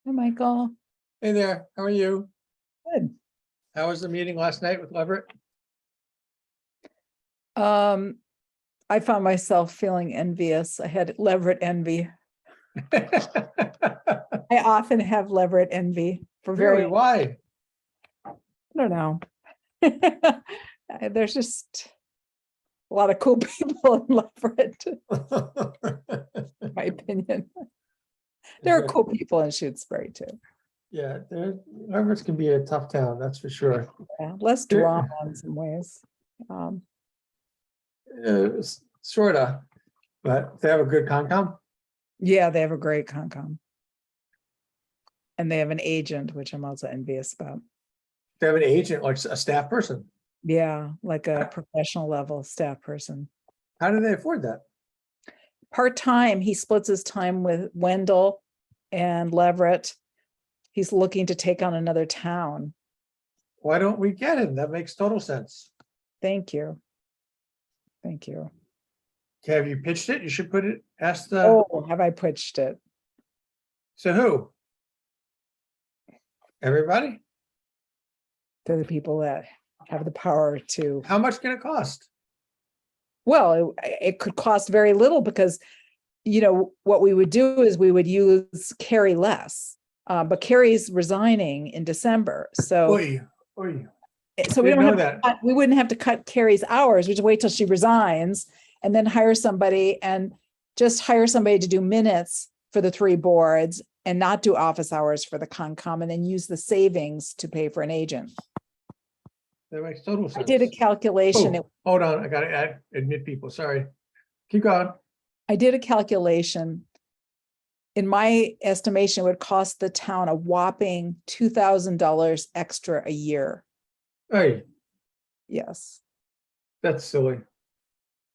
Hi, Michael. Hey there, how are you? Good. How was the meeting last night with Leverett? I found myself feeling envious. I had Leverett envy. I often have Leverett envy for Really, very, why? I don't know. There's just a lot of cool people in Leverett, in my opinion. There are cool people in Shutesbury too. Yeah, Leverett can be a tough town, that's for sure. Yeah, less drama in some ways. Sorta, but they have a good Concom. Yeah, they have a great Concom. And they have an agent, which I'm also envious about. They have an agent, like a staff person. Yeah, like a professional level staff person. How do they afford that? Part-time, he splits his time with Wendell and Leverett. He's looking to take on another town. Why don't we get him? That makes total sense. Thank you. Thank you. Have you pitched it? You should put it, ask the, Oh, have I pitched it? so who? Everybody? They're the people that have the power to, How much can it cost? well, it could cost very little because, you know, what we would do is we would use Carrie less. But Carrie's resigning in December. So, Oy, oy. so we Didn't don't know have, that. we wouldn't have to cut Carrie's hours. We just wait till she resigns and then hire somebody and just hire somebody to do minutes for the 3 boards and not do office hours for the Concom and then use the savings to pay for an agent. That makes total sense. I did a calculation. Oh, hold on, I gotta admit people, sorry. Keep going. I did a calculation. In my estimation, it would cost the town a whopping $2,000 extra a year. Hey, Yes, that's silly.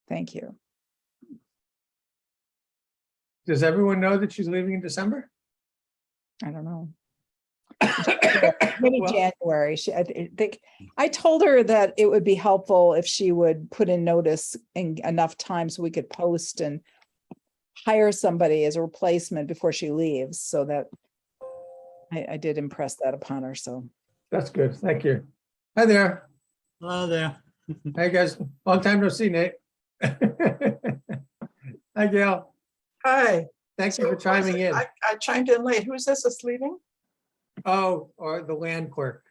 thank you. Does everyone know that she's leaving in December? I don't know. Maybe Well, January. I think I told her that it would be helpful if she would put in notice in enough time so we could post and hire somebody as a replacement before she leaves. So that I did impress that upon her. So that's good, thank you. Hi there. Hello there. Hey guys, long time no see, Nate. Hi Gail, Hi. thank you for chiming in. I chimed in late. Who's this that's leaving? Oh, or the land clerk.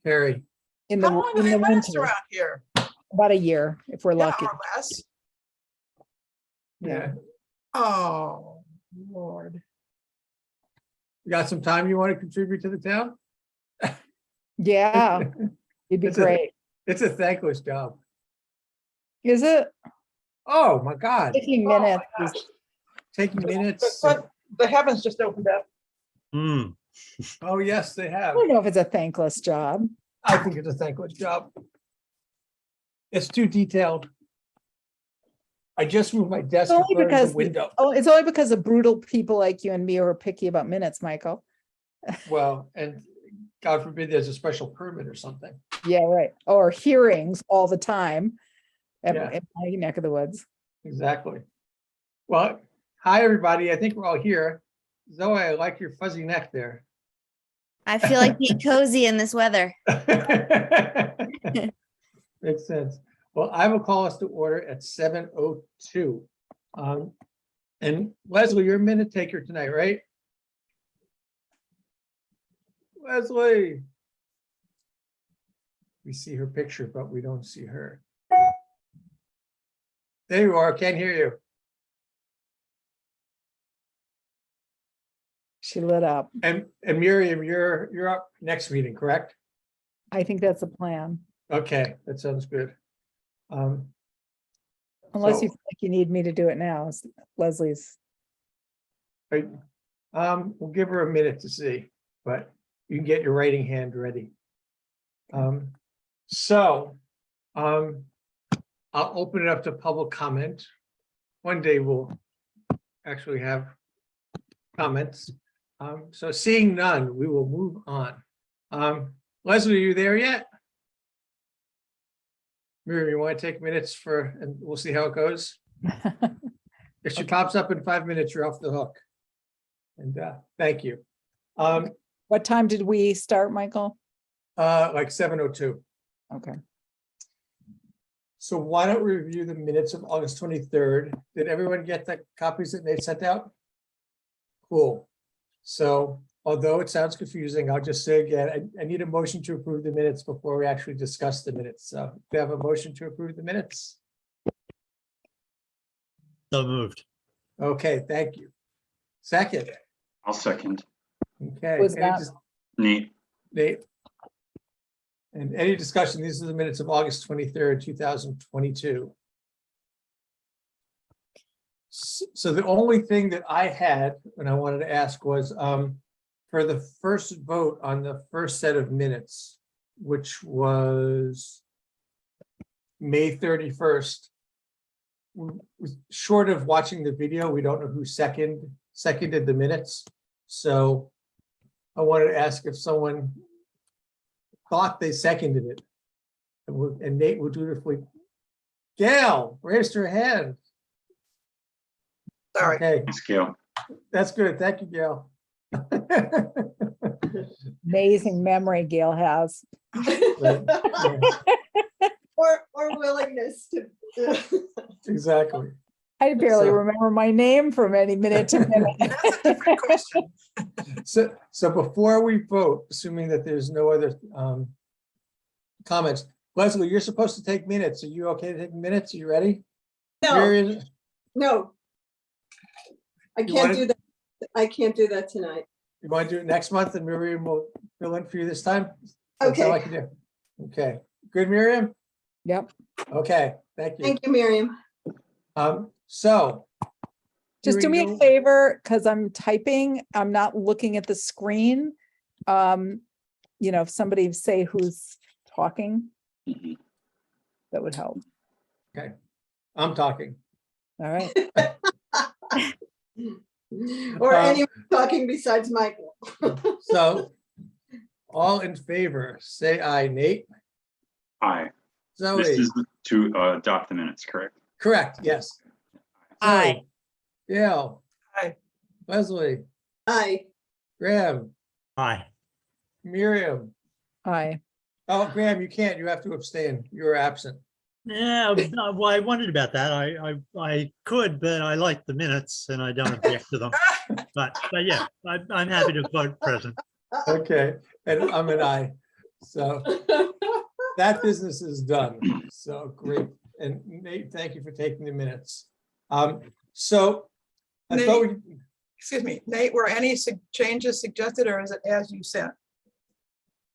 Harry, in How long do in they the last winter, around here? about a year if we're Yeah, lucky. or less? yeah. Oh, Lord. You got some time you want to contribute to the town? Yeah, it'd be It's a- great. It's a thankless job. Is it? Oh, my God, Taking Oh, my minutes gosh. is taking minutes. The heavens just opened up. Hmm. Oh, yes, they I have. don't know if it's a thankless job. I think it's a thankless job. It's too detailed. I just moved my desk in Only front of because the window. Oh, it's only because of brutal people like you and me who are picky about minutes, Michael. Well, and God forbid there's a special permit or something. Yeah, right. Or hearings all the time Yeah. in my neck of the woods. Exactly. Well, hi, everybody. I think we're all here. Zoe, I like your fuzzy neck there. I feel like being cozy in this weather. Makes sense. Well, I will call us to order at 7:02. And Leslie, you're a minute taker tonight, right? Leslie. We see her picture, but we don't see her. There you are. Can't hear you. She lit up. And Miriam, you're up next meeting, correct? I think that's a plan. Okay, that sounds good. Unless you So- feel like you need me to do it now. It's Leslie's. Right. We'll give her a minute to see, but you can get your writing hand ready. So, I'll open it up to public comment. One day we'll actually have comments. So seeing none, we will move on. Leslie, are you there yet? Miriam, you want to take minutes and we'll see how it goes? If she pops up in 5 minutes, you're off the hook. And thank you. What time did we start, Michael? Like 7:02. Okay. So why don't we review the minutes of August 23rd? Did everyone get the copies that they sent out? Cool. So although it sounds confusing, I'll just say again, I need a motion to approve the minutes before we actually discuss the minutes. So we have a motion to approve the minutes. So moved. Okay, thank you. Second, I'll second. okay. Was any that- dis- Nate, Nate? And any discussion, these are the minutes of August 23rd, 2022. So the only thing that I had, and I wanted to ask was, for the first vote on the first set of minutes, which was May 31st, short of watching the video, we don't know who seconded the minutes. So I wanted to ask if someone thought they seconded it. And Nate will dutifully. Gail raised her hand. Sorry. Okay, thanks, Gail. that's good. Thank you, Gail. Amazing memory Gail has. Or willingness to. Exactly. I barely So- remember my name from any minute to minute. That's a different question. So before we vote, assuming that there's no other comments, Leslie, you're supposed to take minutes. Are you okay to take minutes? Are you ready? No, Marion, no. I You can't wanna- do that. I can't do that tonight. you want to do it next month and Miriam will fill in for you this time? That's all I Okay, can do. Okay, good, Miriam? Yep. Okay, thank you. thank you, Miriam. So. Just do me hearing a no- favor, because I'm typing, I'm not looking at the screen. If somebody say who's talking, Mhm. that would help. I'm talking. All right. Or Um, anyone talking besides Michael. So all in favor, say aye. Nate? Aye. This Zoe? is to adopt the minutes, correct? Correct, yes. Aye. Zoe? Gail? Aye. Leslie? Aye. Graham? Hi. Miriam? Aye. Oh, Graham, you can't. You have to abstain. You were absent. Yeah, well, I wondered about that. I could, but I like the minutes and I don't object to them. But yeah, I'm happy to vote present. Okay, and I'm an aye. So that business is done. So great. And Nate, thank you for taking the minutes. So I thought we, Excuse me, Nate, were any changes suggested or is it as you sent?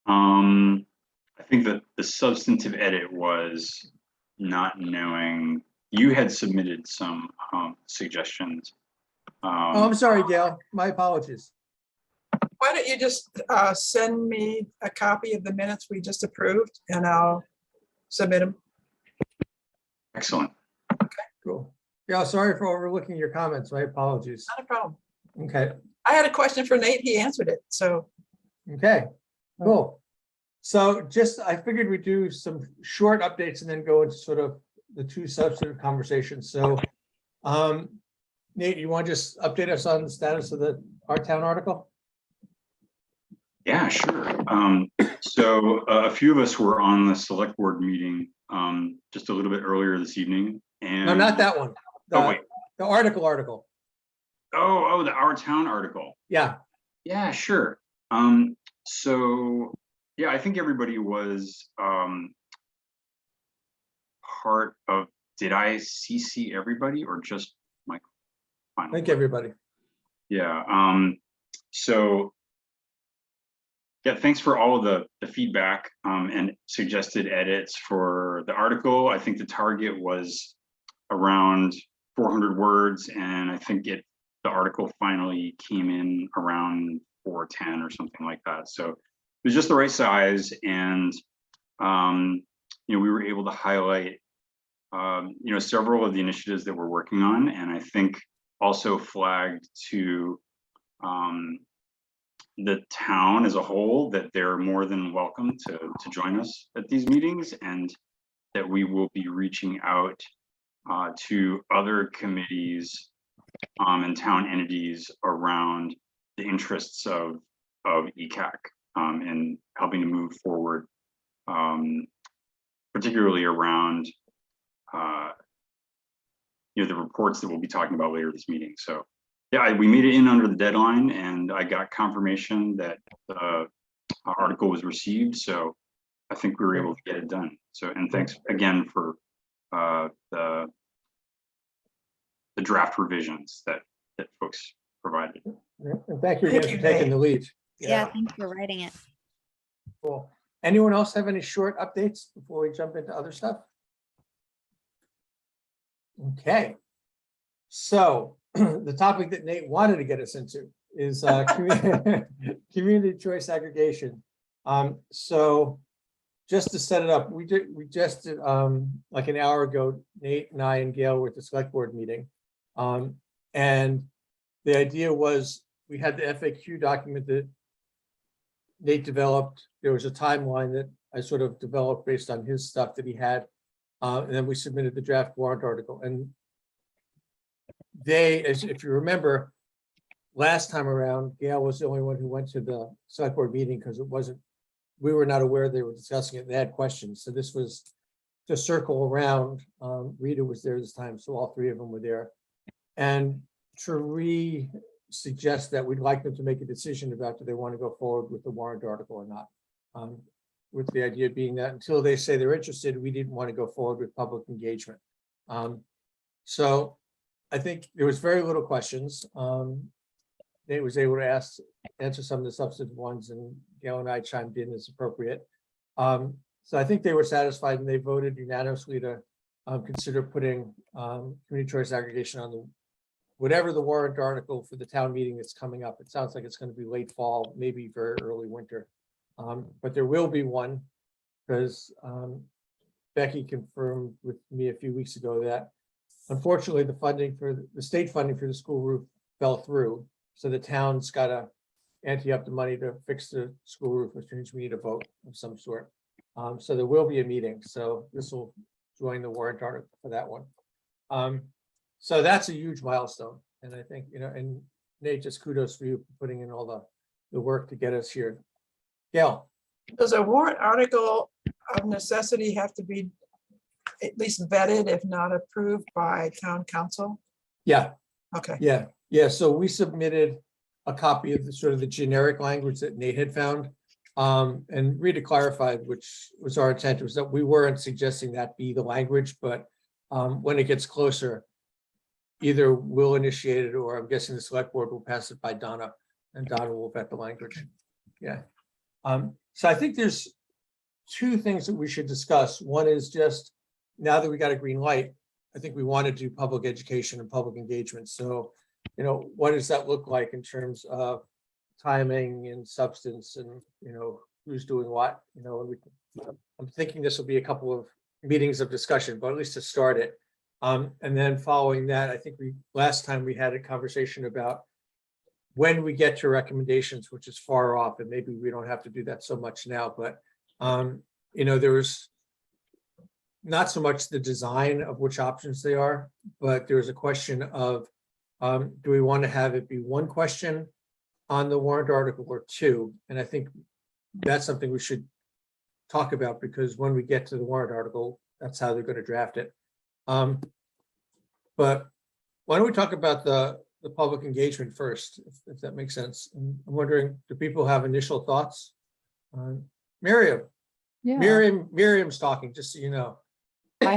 I think that the substantive edit was not knowing, you had submitted some suggestions. oh, I'm sorry, Gail. My apologies. Why don't you just send me a copy of the minutes we just approved and I'll submit them. Excellent. Cool. Yeah, sorry for overlooking your comments. My apologies. Not a problem. Okay, I had a question for Nate. He answered it. So okay, cool. So just, I figured we'd do some short updates and then go into sort of the two substantive conversations. So Nate, you want to just update us on the status of our town article? Yeah, sure. So a few of us were on the select board meeting just a little bit earlier this evening. And No, not that one. Oh, wait. The article. Oh, the Our Town article. Yeah, Yeah, sure. So yeah, I think everybody was part of, did I CC everybody or just my final? I think everybody. Yeah, so yeah, thanks for all of the feedback and suggested edits for the article. I think the target was around 400 words, and I think the article finally came in around 410 or something like that. So it was just the right size, and we were able to highlight several of the initiatives that we're working on, and I think also flagged to the town as a whole that they're more than welcome to join us at these meetings, and that we will be reaching out to other committees and town entities around the interests of ECAC and helping to move forward, particularly around the reports that we'll be talking about later this meeting. So yeah, we made it in under the deadline, and I got confirmation that the article was received. So I think we were able to get it done. So, and thanks again for the draft revisions that folks provided. And thank you again Thank for you, taking Nate. the lead. Yeah, thanks for writing it. Cool. Anyone else have any short updates before we jump into other stuff? Okay. So the topic that Nate wanted to get us into is community choice aggregation. So just to set it up, we just did like an hour ago, Nate and I and Gail were at the select board meeting. And the idea was we had the FAQ document that Nate developed. There was a timeline that I sort of developed based on his stuff that he had. And then we submitted the draft warrant article. And if you remember, last time around, Gail was the only one who went to the select board meeting because we were not aware they were discussing it. They had questions. So this was to circle around. Rita was there this time, so all three of them were there. And to suggest that we'd like them to make a decision about do they want to go forward with the warrant article or not. With the idea being that until they say they're interested, we didn't want to go forward with public engagement. So I think there was very little questions. Nate was able to answer some of the substantive ones, and Gail and I chimed in as appropriate. So I think they were satisfied, and they voted unanimously to consider putting community choice aggregation on whatever the warrant article for the town meeting that's coming up. It sounds like it's going to be late fall, maybe very early winter. But there will be one, because Becky confirmed with me a few weeks ago that unfortunately the state funding for the school roof fell through. So the town's got to ante up the money to fix the school roof, which means we need a vote of some sort. So there will be a meeting. So this will join the warrant article for that one. So that's a huge milestone. And I think, and Nate, just kudos for you for putting in all the work to get us here. Gail. Does a warrant article of necessity have to be at least vetted, if not approved by town council? Yeah. Okay. Yeah. So we submitted a copy of the sort of the generic language that Nate had found. And Rita clarified, which was our intent, was that we weren't suggesting that be the language, but when it gets closer, either we'll initiate it, or I'm guessing the select board will pass it by Donna, and Donna will vet the language. Yeah. So I think there's two things that we should discuss. One is just, now that we got a green light, I think we want to do public education and public engagement. So, what does that look like in terms of timing and substance, and, who's doing what, I'm thinking this will be a couple of meetings of discussion, but at least to start it. And then following that, I think last time we had a conversation about when we get to recommendations, which is far off, and maybe we don't have to do that so much now, but there was not so much the design of which options they are, but there was a question of do we want to have it be one question on the warrant article or two? And I think that's something we should talk about, because when we get to the warrant article, that's how they're going to draft it. But why don't we talk about the public engagement first, if that makes sense? And I'm wondering, do people have initial thoughts? Miriam. Yeah. Miriam's talking, just so you know. I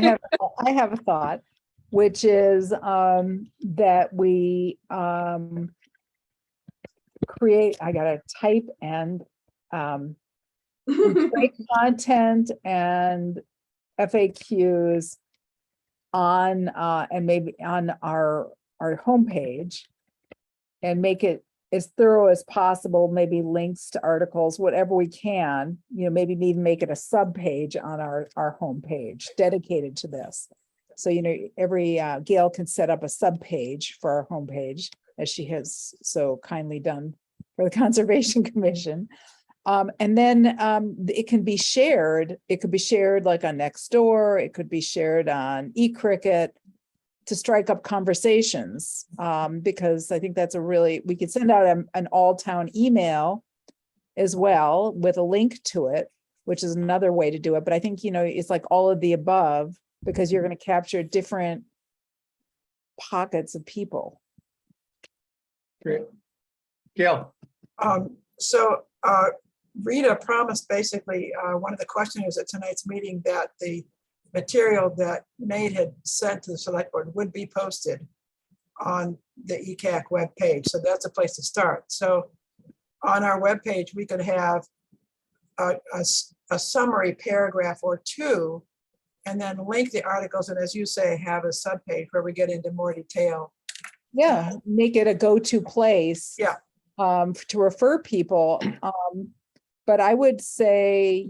have a thought, which is that we create, I gotta type and we create content and FAQs on and maybe on our homepage, and make it as thorough as possible, maybe links to articles, whatever we can, maybe even make it a sub-page on our homepage dedicated to this. So, every Gail can set up a sub-page for our homepage, as she has so kindly done for the Conservation Commission. And then it can be shared. It could be shared like on Nextdoor. It could be shared on eCricket. to strike up conversations, because I think that's we could send out an all-town email as well with a link to it, which is another way to do it. But I think, it's like all of the above, because you're going to capture different pockets of people. Great. Gail, So Rita promised basically, one of the questioners at tonight's meeting, that the material that Nate had sent to the select board would be posted on the ECAC webpage. So that's a place to start. So on our webpage, we could have a summary paragraph or two, and then link the articles, and as you say, have a subpage where we get into more detail. Yeah, make it a go-to place. Yeah. To refer people. But I would say,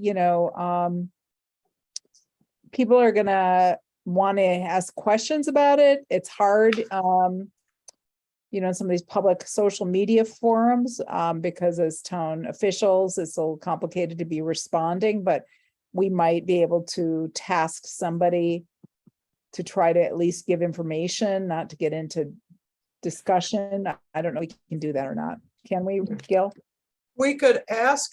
people are gonna want to ask questions about it. It's hard, in some of these public social media forums, because as town officials, it's a little complicated to be responding, but we might be able to task somebody to try to at least give information, not to get into discussion. I don't know if we can do that or not. Can we, Gil? We could ask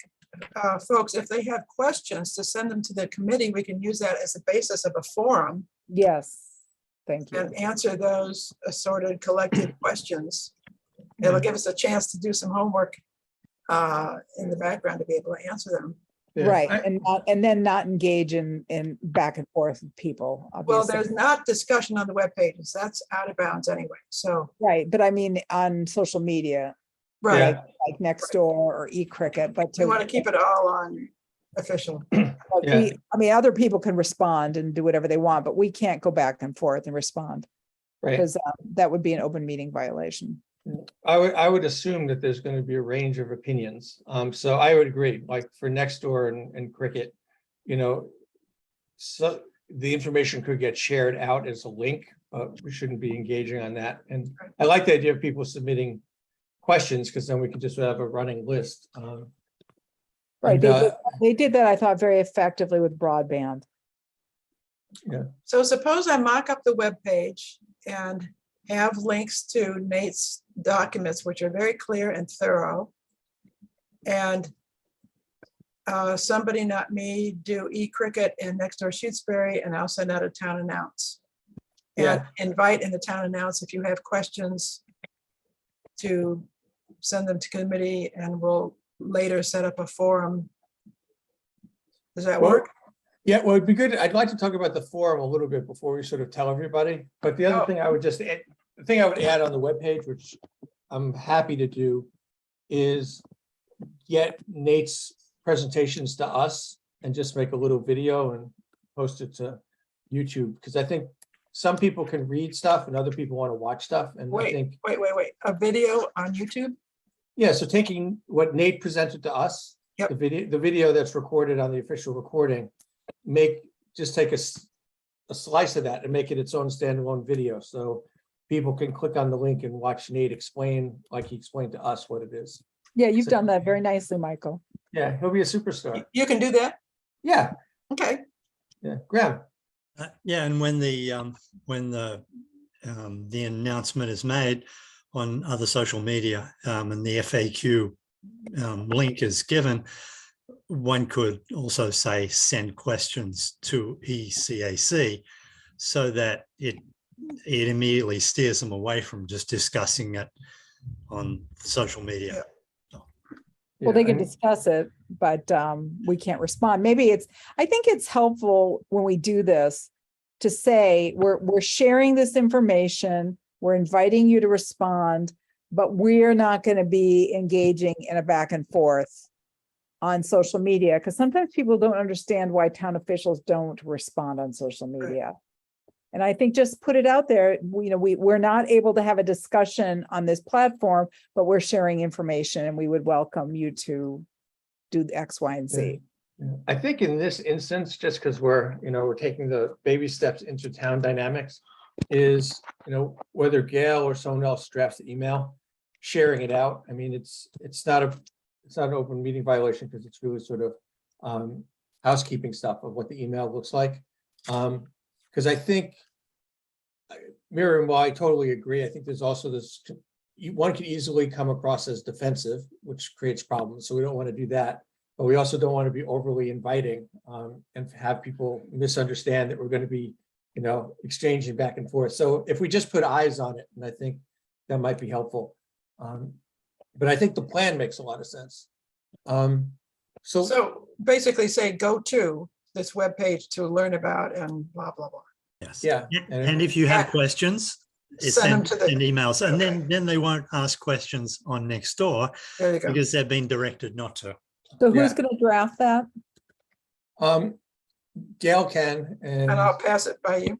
folks if they have questions to send them to the committee. We can use that as a basis of a forum Yes, thank you. and answer those assorted collected questions. It'll give us a chance to do some homework in the background to be able to answer them. yeah, Right, I- and then not engage in back and forth with people. Well, Obviously. there's not discussion on the web pages. That's out of bounds anyway. So, Right, but I mean, on social media, right, Yeah. like Nextdoor or eCricket, but we want to keep it all on official. but Yeah. other people can respond and do whatever they want, but we can't go back and forth and respond, right. because that would be an open meeting violation. I would assume that there's going to be a range of opinions. So I would agree, like for Nextdoor and Cricket, so the information could get shared out as a link. We shouldn't be engaging on that. And I like the idea of people submitting questions, because then we can just have a running list. Right, And, they did that, I thought, very effectively with broadband. So suppose I mock up the web page and have links to Nate's documents, which are very clear and thorough. And somebody, not me, do eCricket and Nextdoor Shutesbury, and I'll send out a town announce. And Yeah. invite in the town announce if you have questions to send them to committee, and we'll later set up a forum. Does that Well, work? Yeah, well, it'd be good. I'd like to talk about the forum a little bit before we sort of tell everybody. But the other Oh. thing I would just add, the thing I would add on the webpage, which I'm happy to do, is get Nate's presentations to us and just make a little video and post it to YouTube. Because I think some people can read stuff and other people want to watch stuff. And I Wait, think, wait. A video on YouTube? yeah, so taking what Nate presented to us, Yep. the video that's recorded on the official recording, just take a slice of that and make it its own standalone video. So people can click on the link and watch Nate explain, like he explained to us, what it is. Yeah, you've done that very nicely, Michael. Yeah, he'll be a superstar. You can do that? Yeah, Okay. yeah. Graham, Yeah, and when the announcement is made on other social media, and the FAQ link is given, one could also say send questions to ECAC, so that it immediately steers them away from just discussing it on social media. Well, they yeah, can discuss it, but we can't respond. Maybe I think it's helpful when we do this to say, we're sharing this information, we're inviting you to respond, but we're not going to be engaging in a back and forth on social media, because sometimes people don't understand why town officials don't respond on social media. And I think just put it out there, we're not able to have a discussion on this platform, but we're sharing information, and we would welcome you to do the X, Y, and Z. yeah. I think in this instance, just because we're taking the baby steps into town dynamics, is, whether Gail or someone else drafts the email, sharing it out. I mean, it's not an open meeting violation, because it's really sort of housekeeping stuff of what the email looks like. Because I think Miriam, while I totally agree, I think there's also this, one can easily come across as defensive, which creates problems, so we don't want to do that. But we also don't want to be overly inviting and have people misunderstand that we're going to be, exchanging back and forth. So if we just put eyes on it, and I think that might be helpful. But I think the plan makes a lot of sense. So basically say, go to this webpage to learn about and blah, blah, blah. Yes. Yeah. And if you have questions, Send them to the- send emails, and Okay. then they won't ask questions on Nextdoor There you go. because they've been directed not to. So who's Yeah. gonna draft that? Gail can, And I'll pass it by you.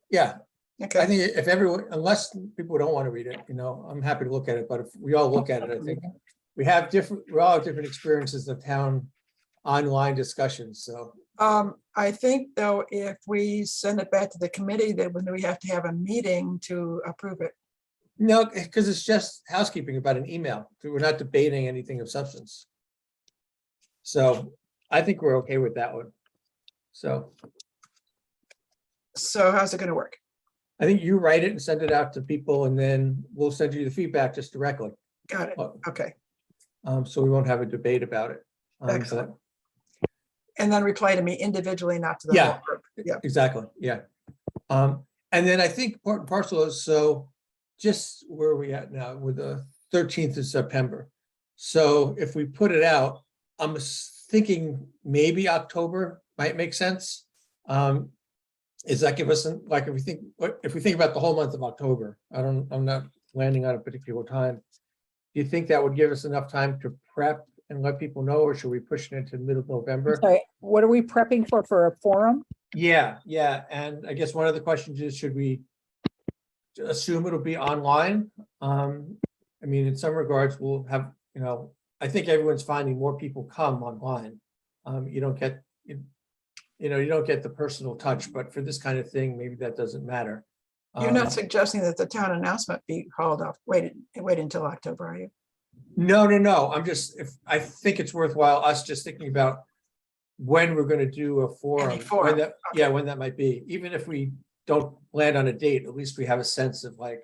yeah, I Okay. think if everyone, unless people don't want to read it, I'm happy to look at it, but if we all look at it, I think we all have different experiences of town online discussions, so. I think though, if we send it back to the committee, then we have to have a meeting to approve it. No, because it's just housekeeping about an email. We're not debating anything of substance. So I think we're okay with that one. So So how's it gonna work? I think you write it and send it out to people, and then we'll send you the feedback just directly. Got it. Okay. So we won't have a debate about it. but- Excellent. And then reply to me individually, not to the Yeah. whole group. Yeah. Exactly, yeah. And then I think part and parcel is, so just where are we at now with the 13th of September? So if we put it out, I'm thinking maybe October might make sense. Does that give us, like, if we think about the whole month of October, I'm not landing on a particular time. Do you think that would give us enough time to prep and let people know, or should we push it into the middle of November? Sorry, what are we prepping for a forum? Yeah, and I guess one of the questions is, should we assume it'll be online? I mean, in some regards, we'll have, I think everyone's finding more people come online. You don't get, you don't get the personal touch, but for this kind of thing, maybe that doesn't matter. You're not suggesting that the town announcement be hauled off, wait until October, are you? No. I think it's worthwhile us just thinking about when we're gonna do a forum. forum, When that might be, even if we don't land on a date, at least we have a sense of like,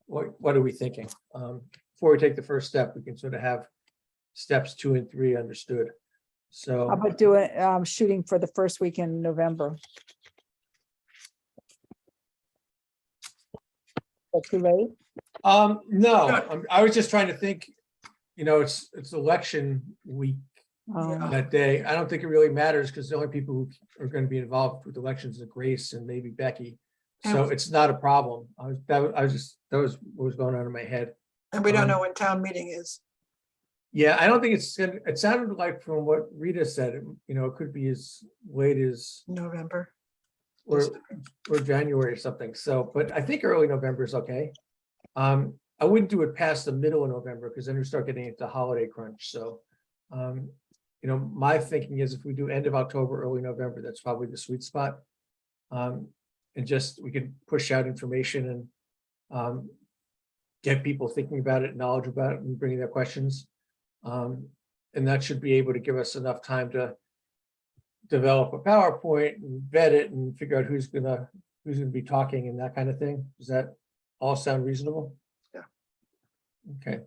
what are we thinking? Before we take the first step, we can sort of have steps 2 and 3 understood. How So, about doing, shooting for the first week in November? Is that too late? no, I was just trying to think, it's election week Um, that day. I don't think it really matters because the only people who are going to be involved with elections are Grace and maybe Becky. So And- it's not a problem. That was what was going on in my head. And we don't know when town meeting is. Yeah, I don't think it sounded like from what Rita said, it could be as late as November. or January or something. So, but I think early November is okay. I wouldn't do it past the middle of November because then we start getting into holiday crunch. So, my thinking is if we do end of October, early November, that's probably the sweet spot. And just, we could push out information and get people thinking about it, knowledge about it, and bringing their questions. And that should be able to give us enough time to develop a PowerPoint and vet it and figure out who's gonna be talking and that kind of thing. Does that all sound reasonable? Yeah. Okay.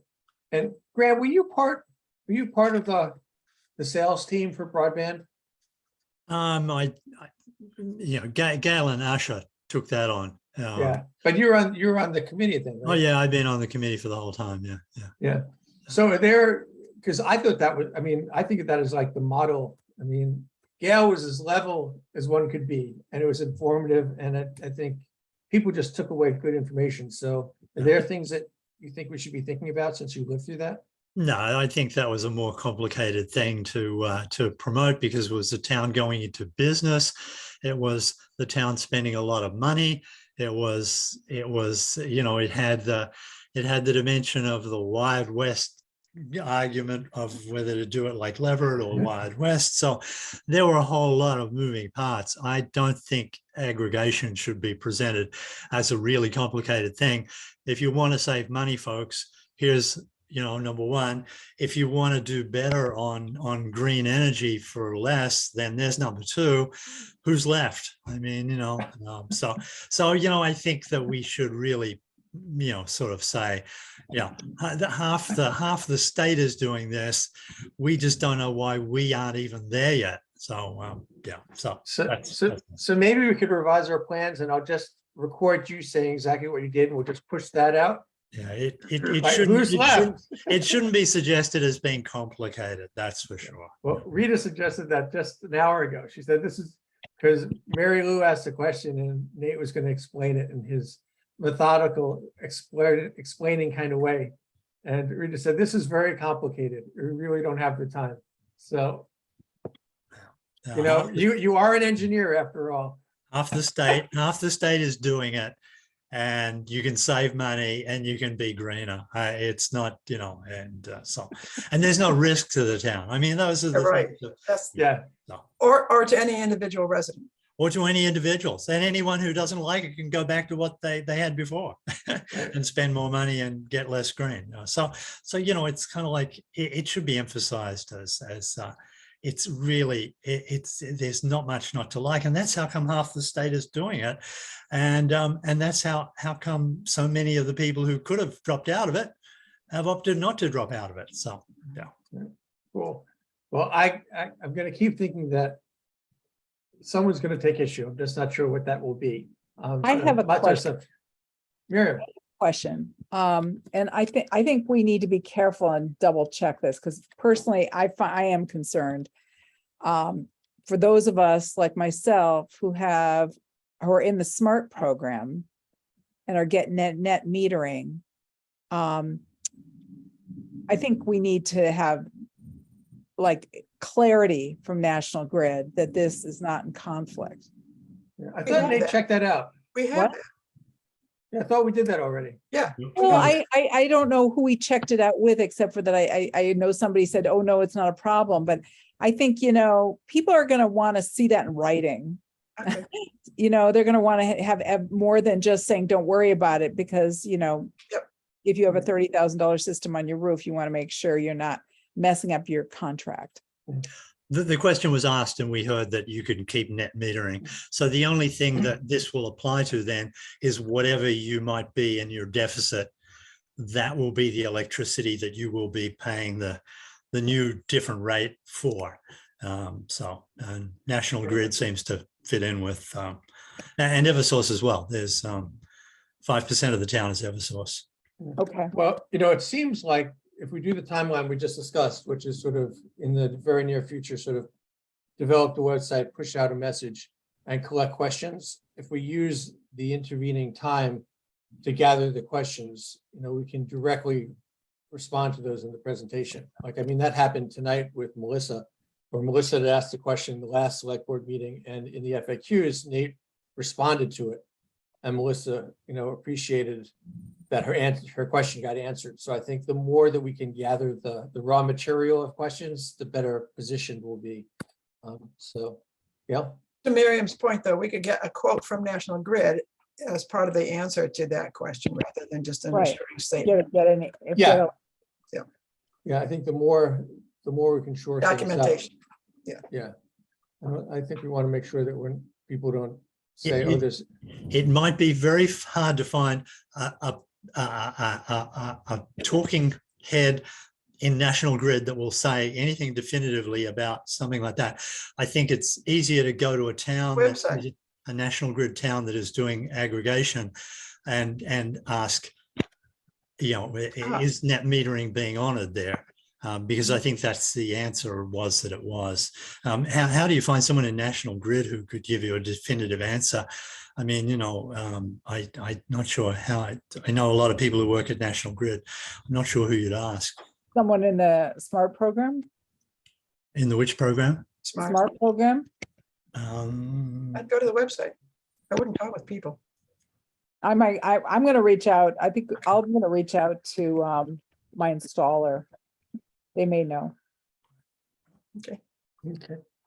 And Graham, were you part of the sales team for broadband? Gail and Asha took that on. Yeah, but you're on the committee then, Oh right? yeah, I've been on the committee for the whole time. Yeah. So are there, because I thought that was, I think of that as like the model. Gail was as level as one could be, and it was informative, and I think people just took away good information. So are there things that you think we should be thinking about since you lived through that? No, I think that was a more complicated thing to promote because it was the town going into business. It was the town spending a lot of money. It had the dimension of the Wild West argument of whether to do it like Leverett or Wild West. So there were a whole lot of moving parts. I don't think aggregation should be presented as a really complicated thing. If you want to save money, folks, here's number one, if you want to do better on green energy for less, then there's number two, who's left? I mean, so I think that we should really, sort of say, half the state is doing this. We just don't know why we aren't even there yet. So So maybe we could revise our plans, and I'll just record you saying exactly what you did, and we'll just push that out. yeah, it Like, shouldn't, who's left? it shouldn't be suggested as being complicated. That's for sure. Well, Rita suggested that just an hour ago. She said this is because Mary Lou asked a question and Nate was going to explain it in his methodical, explaining kind of way. And Rita said, this is very complicated. We really don't have the time. So, you are an engineer after all. half the state is doing it, and you can save money and you can be greener. It's not, and there's no risk to the town. I mean, those are the Right. things that- That's, Yeah. or to any individual resident. or to any individuals, and anyone who doesn't like it can go back to what they had before and spend more money and get less green. So it's kind of like it should be emphasized as it's really, there's not much not to like, and that's how come half the state is doing it, and that's how come so many of the people who could have dropped out of it have opted not to drop out of it. So Cool. Well, I'm going to keep thinking that someone's going to take issue. I'm just not sure what that will be. I have a question. Miriam. Question. And I think we need to be careful and double check this, because personally, I am concerned. For those of us like myself who are in the SMART program and are getting net metering, I think we need to have like clarity from National Grid that this is not in conflict. Yeah, I thought Nate checked that out. We have What? that. Yeah, I thought we did that already. Yeah. Well, I don't know who we checked it out with, except for that I know somebody said, oh, no, it's not a problem. But I think, people are going to want to see that in writing. Okay. They're going to want to have more than just saying, don't worry about it, because, if you have a $30,000 system on your roof, you want to make sure you're not messing up your contract. the question was asked, and we heard that you could keep net metering. So the only thing that this will apply to then is whatever you might be in your deficit, that will be the electricity that you will be paying the new different rate for. And National Grid seems to fit in with, and Eversource as well. There's 5% of the town is Eversource. Okay. Well, it seems like if we do the timeline we just discussed, which is sort of in the very near future, sort of develop the website, push out a message and collect questions. If we use the intervening time to gather the questions, we can directly respond to those in the presentation. That happened tonight with Melissa, where Melissa had asked a question in the last select board meeting, and in the FAQs, Nate responded to it. And Melissa, appreciated that her question got answered. So I think the more that we can gather the raw material of questions, the better positioned we'll be. Yeah. To Miriam's point, though, we could get a quote from National Grid as part of the answer to that question, rather than just an Right. assuring statement. Yeah. Yeah, I think the more we can short things out. Documentation. Yeah. I think we want to make sure that when people don't say, oh, this. It might be very hard to find a talking head in National Grid that will say anything definitively about something like that. I think it's easier to go to a town, a National Grid town that is doing aggregation, and ask, is net metering being honored there? Because I think that's the answer was that it was. How do you find someone in National Grid who could give you a definitive answer? I'm not sure how. I know a lot of people who work at National Grid. I'm not sure who you'd ask. Someone in the SMART program? In the which program? SMART program? I'd go to the website. I wouldn't talk with people. I'm going to reach out. I think I'm going to reach out to my installer. They may know. Okay.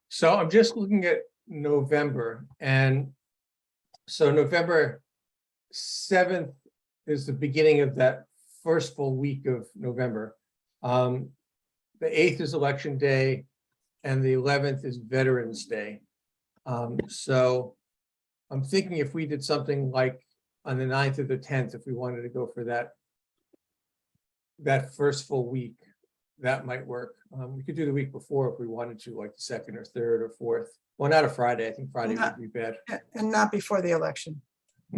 So I'm just looking at November, and so November 7th is the beginning of that first full week of November. The 8th is Election Day, and the 11th is Veterans Day. So I'm thinking if we did something like on the 9th or the 10th, if we wanted to go for that first full week, that might work. We could do the week before if we wanted to, like the 2nd or 3rd or 4th. Well, not a Friday. I think Friday would be bad. And not before the election.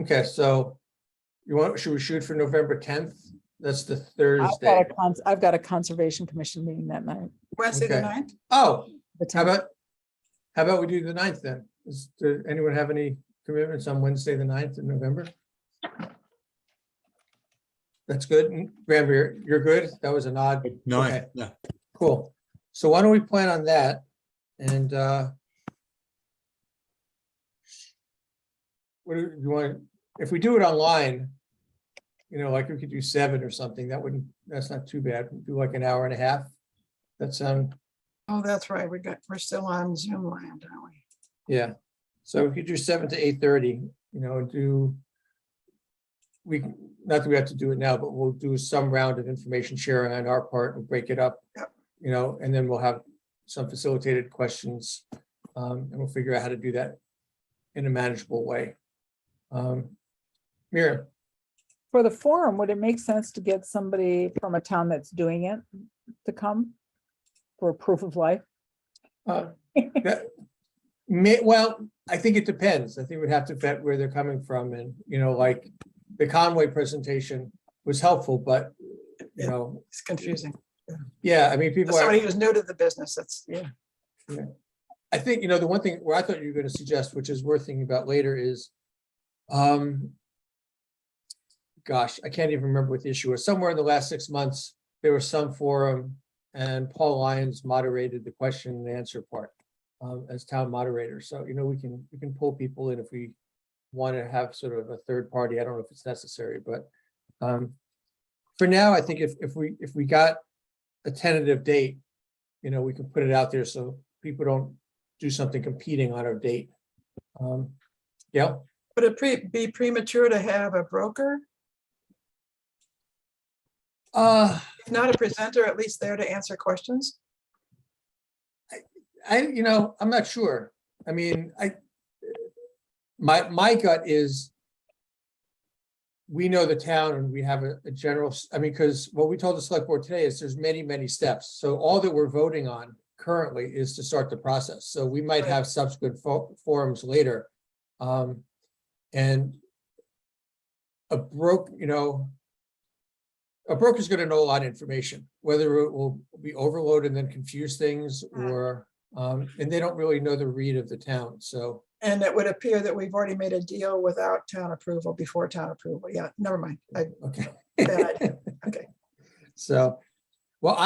Okay, so should we shoot for November 10th? That's the I've Thursday. got a conservation commission meeting that night. Wednesday, the Okay. 9th? Oh, The how 10th. about we do the 9th then? Does anyone have any commitments on Wednesday, the 9th of November? That's good. Graham, you're good? That was a nod. No, Okay. no. Cool. So why don't we plan on that? And what do you want? If we do it online, like we could do 7 or something, that's not too bad. We do like an hour and a half. That sound, Oh, that's right. We're still on Zoom land, aren't we? yeah. So we could do 7 to 8:30, not that we have to do it now, but we'll do some round of information sharing on our part and break it up. Yep. And then we'll have some facilitated questions. And we'll figure out how to do that in a manageable way. Miriam, For the forum, would it make sense to get somebody from a town that's doing it to come for proof of life? well, I think it depends. I think we'd have to vet where they're coming from, and like the Conway presentation was helpful, but It's confusing. yeah, I mean, people are. Somebody who's new to the business, that's, yeah. I think, the one thing where I thought you were going to suggest, which is worth thinking about later, is, gosh, I can't even remember what the issue was. Somewhere in the last 6 months, there was some forum, and Paul Lyons moderated the question and answer part as town moderator. So, we can pull people in if we want to have sort of a third party. I don't know if it's necessary, but for now, I think if we got a tentative date, we can put it out there so people don't do something competing on our date. Yeah. Would it be premature to have a broker? If not a presenter, at least there to answer questions? I'm not sure. I mean, my gut is we know the town and we have a general, because what we told the select board today is there's many, many steps. So all that we're voting on currently is to start the process. So we might have subsequent forums later. And a broker's going to know a lot of information, whether it will be overloaded and then confuse things, or and they don't really know the read of the town. So, And it would appear that we've already made a deal without town approval before town approval. Yeah, never mind. okay. Bad. Okay. So, well,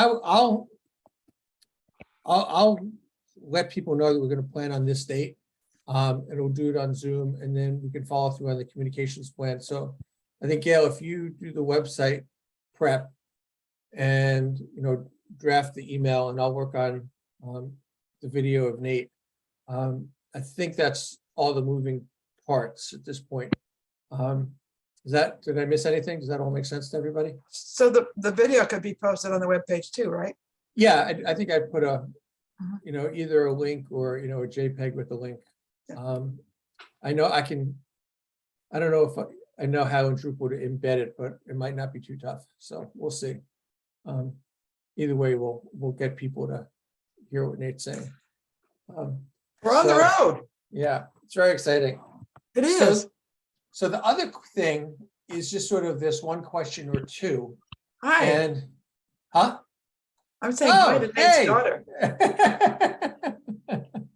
I'll let people know that we're going to plan on this date. And we'll do it on Zoom, and then we can follow through on the communications plan. So I think, Gail, if you do the website prep and, draft the email, and I'll work on the video of Nate. I think that's all the moving parts at this point. Did I miss anything? Does that all make sense to everybody? So the video could be posted on the webpage too, right? Yeah, I think I put either a link or, a JPEG with a link. I know I don't know if I know how in Drupal to embed it, but it might not be too tough. So we'll see. Either way, we'll get people to hear what Nate's saying. We're on the road. Yeah, it's very exciting. It is. So the other thing is just sort of this one question or two. Hi, And, huh? I'm saying hi to Nate's hey. daughter.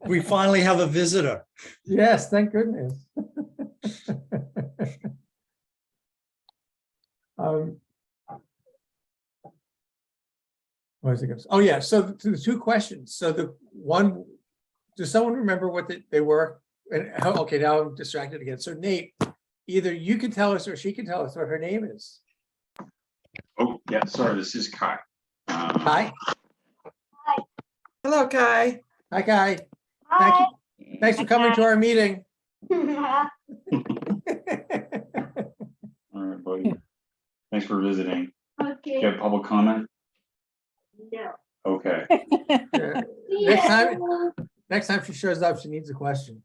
We finally have a visitor. Yes, thank goodness. What was it gonna say? Oh, yeah, so the two questions. So the one, does someone remember what they were? And okay, now I'm distracted again. So Nate, either you can tell us or she can tell us what her name is. Oh, yeah, sorry, this is Kai. Hi. Hello, Kai. Hi, Kai. Thanks for coming to our meeting. All right, buddy. Thanks for visiting. Do you have public comment? Yeah. Okay. Yeah. Next time she shows up, she needs a question.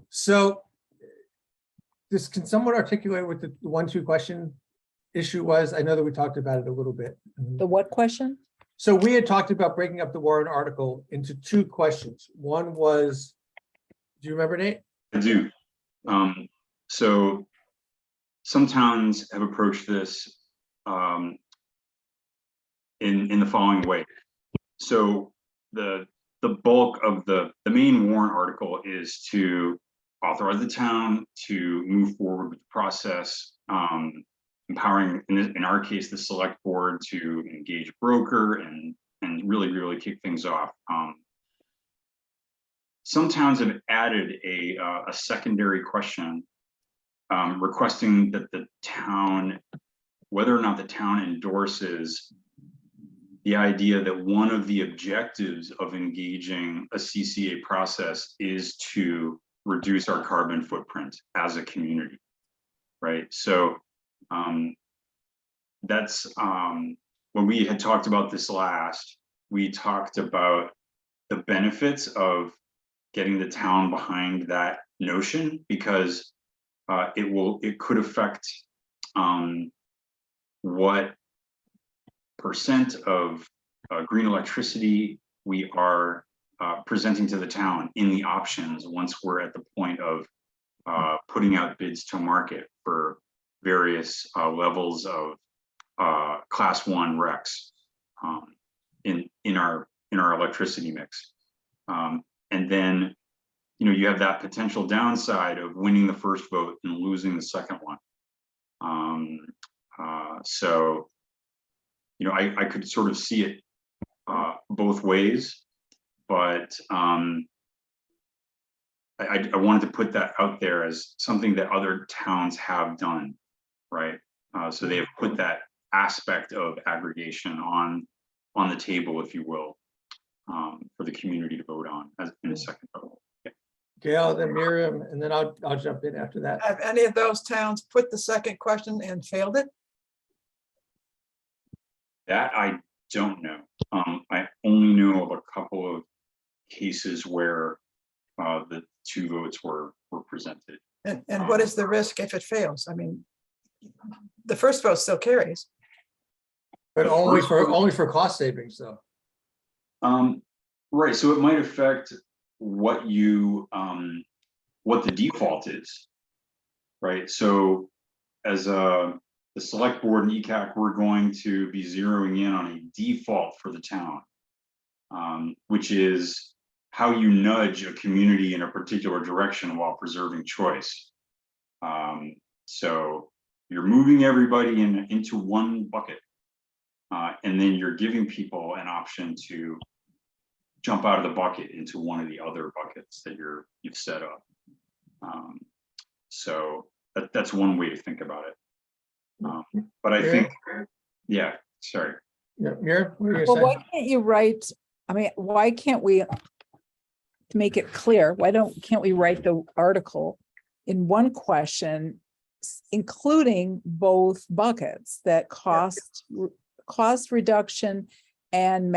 So can someone articulate what the 1-2 question issue was? I know that we talked about it a little bit. The what question? So we had talked about breaking up the warrant article into 2 questions. One was, do you remember, Nate? I do. So some towns have approached this in the following way. So the bulk of the main warrant article is to authorize the town to move forward with the process, empowering, in our case, the select board to engage a broker and really kick things off. Some towns have added a secondary question requesting that the town, whether or not the town endorses the idea that one of the objectives of engaging a CCA process is to reduce our carbon footprint as a community, right? So that's when we had talked about this last, we talked about the benefits of getting the town behind that notion, because it could affect what percent of green electricity we are presenting to the town in the options once we're at the point of putting out bids to market for various levels of class 1 RECs in our electricity mix. And then, you know, you have that potential downside of winning the first vote and losing the second one. So, you know, I could sort of see it both ways, but I wanted to put that out there as something that other towns have done, right? So they have put that aspect of aggregation on the table, if you will, for the community to vote on as in a second vote. Okay. Gail, then Miriam, and then I'll jump in after that. Have any of those towns put the second question and failed it? That I don't know. I only know of a couple of cases where the 2 votes were presented. And what is the risk if it fails? I mean, the first vote still carries. But only for cost savings, though. Right. So it might affect what you what the default is. Right. So as the select board and ECAC, we're going to be zeroing in on a default for the town, which is how you nudge a community in a particular direction while preserving choice. So you're moving everybody into one bucket, and then you're giving people an option to jump out of the bucket into one of the other buckets that you've set up. So that's one way to think about it. But I think, yeah, sorry. Yeah, Miriam, what are you Well, gonna why say? can't you write, I mean, why can't we, to make it clear, can't we write the article in one question, including both buckets, that cost reduction and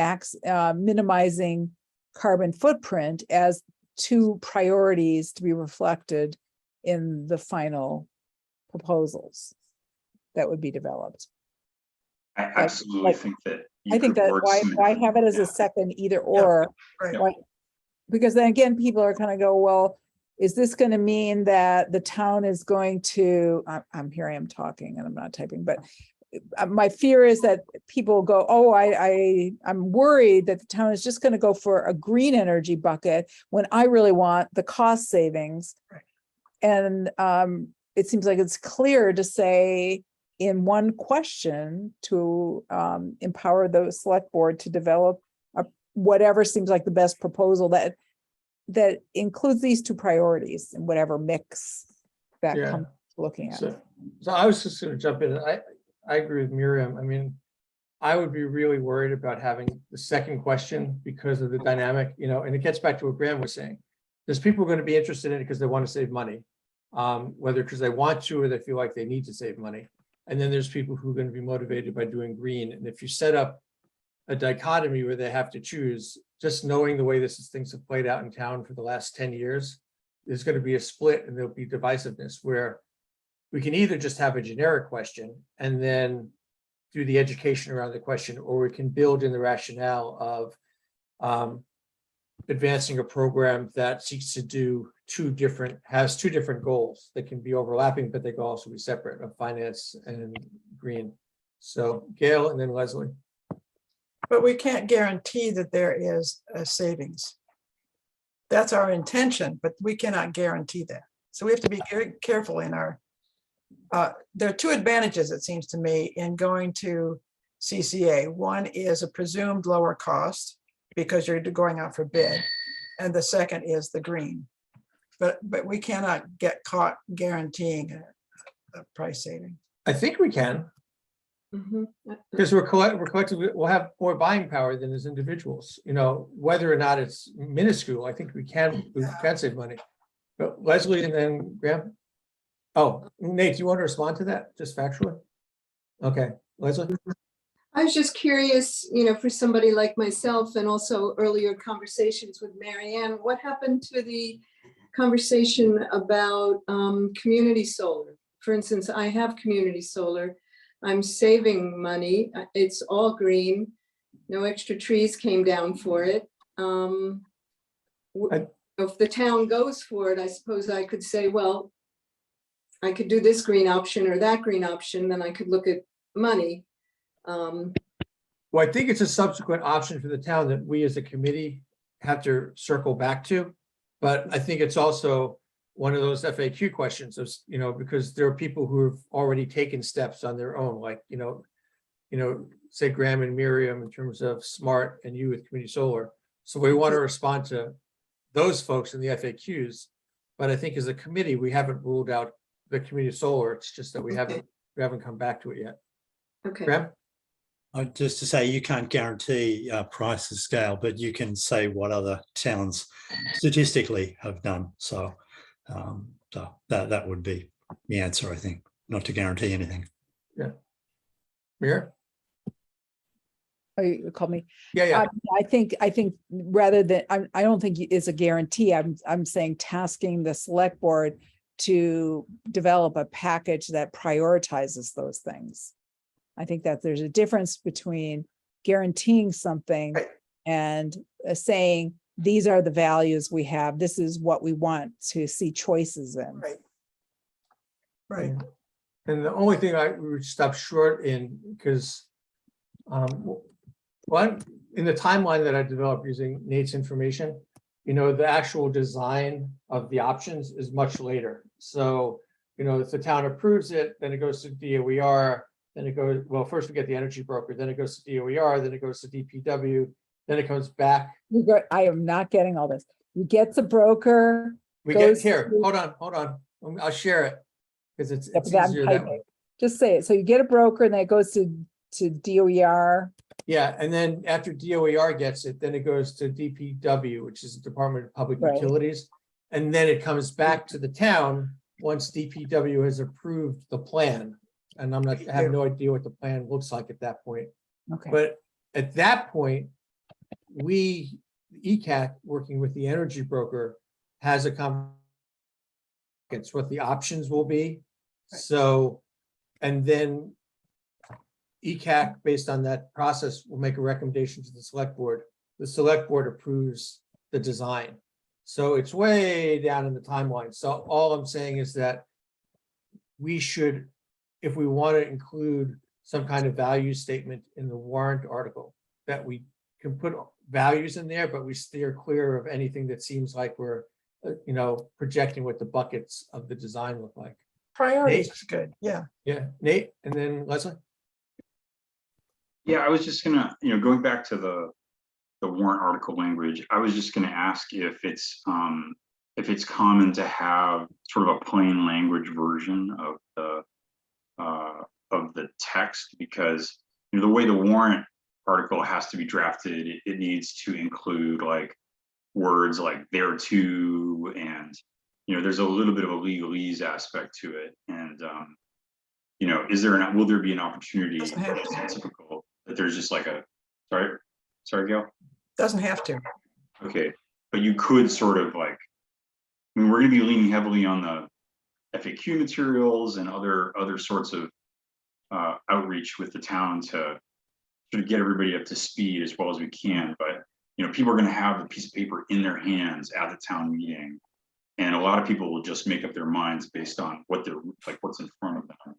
minimizing carbon footprint as 2 priorities to be reflected in the final proposals that would be developed? I absolutely think that I think that why have it as a second either or? Right. Why- Because then again, people are kind of go, well, is this going to mean that the town is going to, I'm here, I am talking and I'm not typing, but my fear is that people go, oh, I'm worried that the town is just going to go for a green energy bucket when I really want the cost savings. Right. And it seems like it's clear to say in one question to empower the select board to develop whatever seems like the best proposal that includes these 2 priorities and whatever mix that Yeah. comes looking at. So I was just going to jump in. I agree with Miriam. I mean, I would be really worried about having the second question because of the dynamic, you know, and it gets back to what Graham was saying. There's people going to be interested in it because they want to save money, whether because they want to or they feel like they need to save money. And then there's people who are going to be motivated by doing green. And if you set up a dichotomy where they have to choose, just knowing the way things have played out in town for the last 10 years, there's going to be a split and there'll be divisiveness where we can either just have a generic question and then do the education around the question, or we can build in the rationale of advancing a program that seeks to do has two different goals that can be overlapping, but they can also be separate, of finance and green. So Gail and then Leslie. But we can't guarantee that there is a savings. That's our intention, but we cannot guarantee that. So we have to be very careful in our, there are two advantages, it seems to me, in going to CCA. One is a presumed lower cost because you're going out for bid. And the second is the green. But we cannot get caught guaranteeing a price saving. I think we can, Mhm. because we're collectively, we'll have more buying power than as individuals, you know, whether or not it's minuscule, I think we can save money. But Leslie and then Graham. Oh, Nate, do you want to respond to that, just factually? Okay, Leslie? I was just curious, for somebody like myself and also earlier conversations with Marianne, what happened to the conversation about community solar? For instance, I have community solar. I'm saving money. It's all green. No extra trees came down for it. If the town goes for it, I suppose I could say, well, I could do this green option or that green option, then I could look at money. Well, I think it's a subsequent option for the town that we as a committee have to circle back to. But I think it's also one of those FAQ questions of, because there are people who have already taken steps on their own, like, say Graham and Miriam in terms of SMART and you with community solar. So we want to respond to those folks in the FAQs. But I think as a committee, we haven't ruled out the community solar. It's just that we haven't come back to it yet. Okay. Graham? Just to say, you can't guarantee price and scale, but you can say what other towns statistically have done. So, that would be the answer, I think, not to guarantee anything. Yeah. Mira? Oh, you call me. Yeah. I think rather than, I don't think it's a guarantee. I'm saying tasking the select board to develop a package that prioritizes those things. I think that there's a difference between guaranteeing something Right. and saying, these are the values we have. This is what we want to see choices in. Right. Right. And the only thing I would stop short in, because one, in the timeline that I developed using Nate's information, the actual design of the options is much later. So, if the town approves it, then it goes to DOER, then it goes, well, first we get the energy broker, then it goes to DOER, then it goes to DPW, then it comes back. I am not getting all this. You get the broker. We get goes here, to- hold on. I'll share it because it's Yeah, but I'm easier that way. typing. Just say it. So you get a broker and then it goes to DOER. Yeah, and then after DOER gets it, then it goes to DPW, which is the Department of Public Right. Utilities. And then it comes back to the town once DPW has approved the plan. And I have no idea what the plan looks like at that point. Okay. But at that point, we, ECAC, working with the energy broker, has a it's what the options will be. So, and then ECAC, based on that process, will make a recommendation to the select board. The select board approves the design. So it's way down in the timeline. So all I'm saying is that we should, if we want to include some kind of value statement in the warrant article, that we can put values in there, but we steer clear of anything that seems like we're, projecting what the buckets of the design look like. Priorities Nate? is good. Yeah. Yeah, Nate, and then Leslie? Yeah, I was just gonna, going back to the warrant article language, I was just gonna ask if it's common to have sort of a plain language version of the text, because the way the warrant article has to be drafted, it needs to include like words like thereto, and there's a little bit of a legalese aspect to it, and you know, will there be an opportunity, Doesn't have is to. it typical that there's just like sorry, Gail? Doesn't have to. Okay, but you could sort of like, I mean, we're gonna be leaning heavily on the FAQ materials and other sorts of outreach with the town to sort of get everybody up to speed as well as we can. But, you know, people are gonna have a piece of paper in their hands at the town meeting. And a lot of people will just make up their minds based on what they're like, what's in front of them.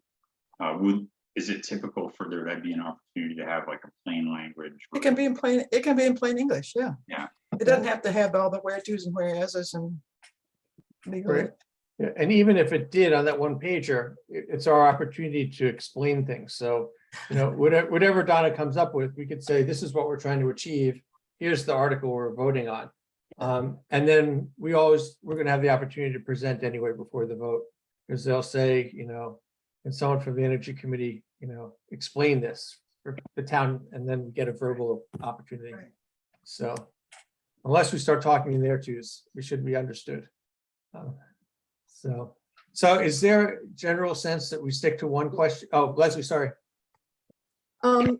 Is it typical for there to be an opportunity to have like a plain language? It can be in plain English, yeah. Yeah. It doesn't have to have all the where tos and whereases and legal. Right. Yeah, and even if it did on that one pager, it's our opportunity to explain things. So, you know, whatever Donna comes up with, we could say, this is what we're trying to achieve. Here's the article we're voting on. And then we're gonna have the opportunity to present anyway before the vote, because they'll say, you know, and someone from the Energy Committee, you know, explain this for the town, and then we get a verbal opportunity. Right. So unless we start talking in their twos, we should be understood. So is there a general sense that we stick to one question? Oh, Leslie, sorry. You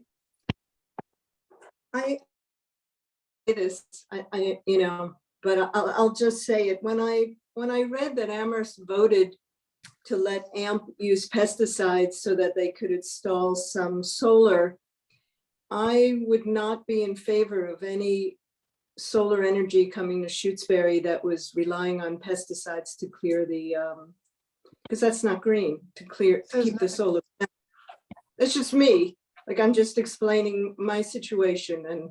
know, but I'll just say it. When I read that Amherst voted to let AMP use pesticides so that they could install some solar, I would not be in favor of any solar energy coming to Shutesbury that was relying on pesticides to clear the, because that's not green, to keep the solar. That's just me. Like, I'm just explaining my situation, and,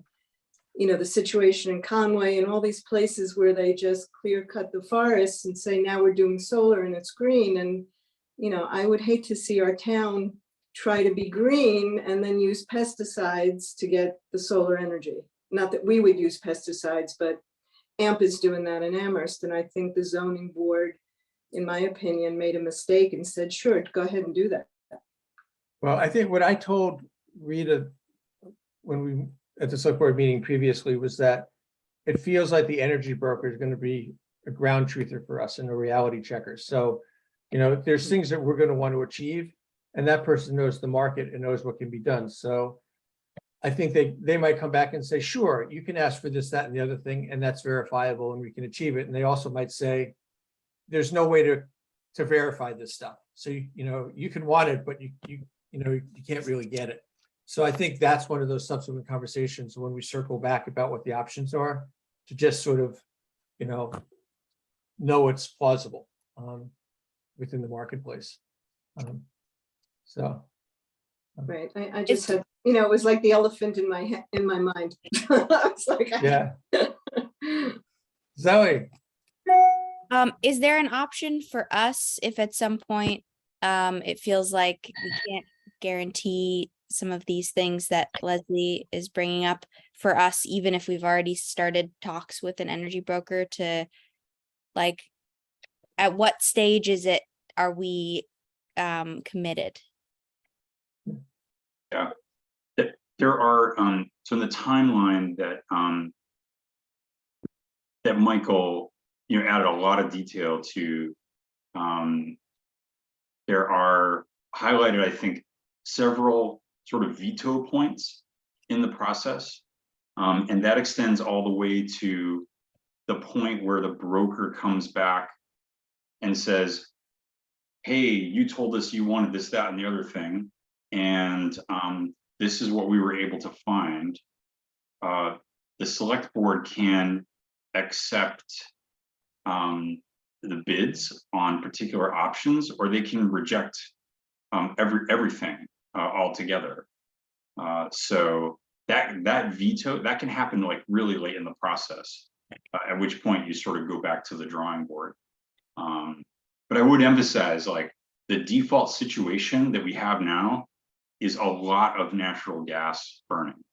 you know, the situation in Conway and all these places where they just clear cut the forests and say, now we're doing solar and it's green. And, you know, I would hate to see our town try to be green and then use pesticides to get the solar energy. Not that we would use pesticides, but AMP is doing that in Amherst. And I think the zoning board, in my opinion, made a mistake and said, sure, go ahead and do that. Well, I think what I told Rita when we, at the select board meeting previously, was that it feels like the energy broker is going to be a ground truther for us and a reality checker. So, you know, there's things that we're going to want to achieve, and that person knows the market and knows what can be done. So I think they might come back and say, sure, you can ask for this, that, and the other thing, and that's verifiable and we can achieve it. And they also might say, there's no way to verify this stuff. So, you know, you can want it, but you can't really get it. So I think that's one of those subsequent conversations when we circle back about what the options are, to just sort of, you know it's plausible within the marketplace. Right. I just had, you know, it was like the elephant in my mind. I was like, Yeah. Zoe. Is there an option for us if at some point it feels like we can't guarantee some of these things that Leslie is bringing up for us, even if we've already started talks with an energy broker, to, like, at what stage are we committed? Yeah, there are, so in the timeline that that Michael, you know, added a lot of detail to, there are highlighted, I think, several sort of veto points in the process. And that extends all the way to the point where the broker comes back and says, hey, you told us you wanted this, that, and the other thing. And this is what we were able to find. The select board can accept the bids on particular options, or they can reject everything altogether. So that veto, that can happen like really late in the process, at which point you sort of go back to the drawing board. But I would emphasize, like, the default situation that we have now is a lot of natural gas burning.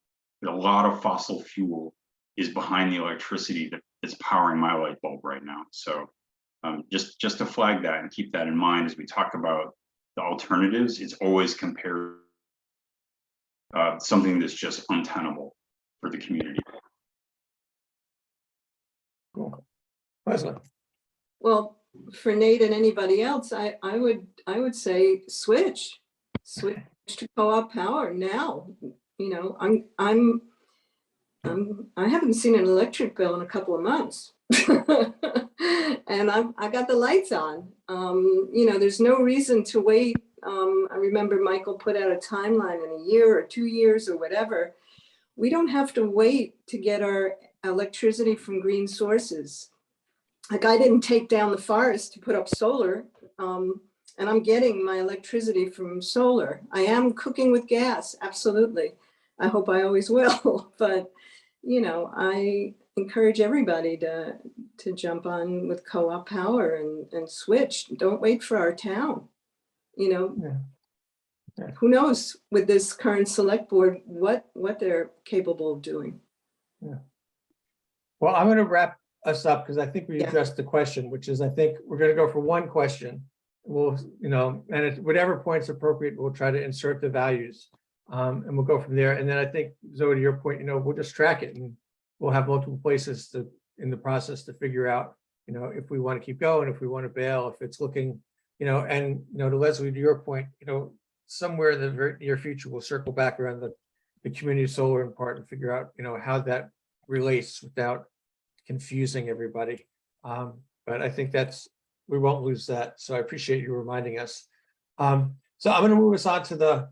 A lot of fossil fuel is behind the electricity that's powering my light bulb right now. So just to flag that and keep that in mind as we talk about the alternatives, it's always compared something that's just untenable for the community. Cool. Leslie. well, for Nate and anybody else, I would say switch. switch to co-op power now. You know, I haven't seen an electric bill in a couple of months. And I got the lights on. You know, there's no reason to wait. I remember Michael put out a timeline in a year or 2 years or whatever. We don't have to wait to get our electricity from green sources. Like, I didn't take down the forest to put up solar, and I'm getting my electricity from solar. I am cooking with gas, absolutely. I hope I always will, but you know, I encourage everybody to jump on with co-op power and switch. Don't wait for our town. You know, Yeah. who knows with this current select board what they're capable of doing. Well, I'm going to wrap us up because I think we Yeah. addressed the question, which is, I think we're going to go for one question. We'll, you know, and at whatever point's appropriate, we'll try to insert the values. And we'll go from there. And then I think, Zoe, to your point, you know, we'll just track it and we'll have multiple places to, in the process, to figure out, you know, if we want to keep going, if we want to bail, if it's looking, you know, and, you know, to Leslie, to your point, you know, somewhere in the very near future, we'll circle back around the community solar part and figure out, you know, how that relates without confusing everybody. But I think we won't lose that. So I appreciate you reminding us. So I'm going to move us on to the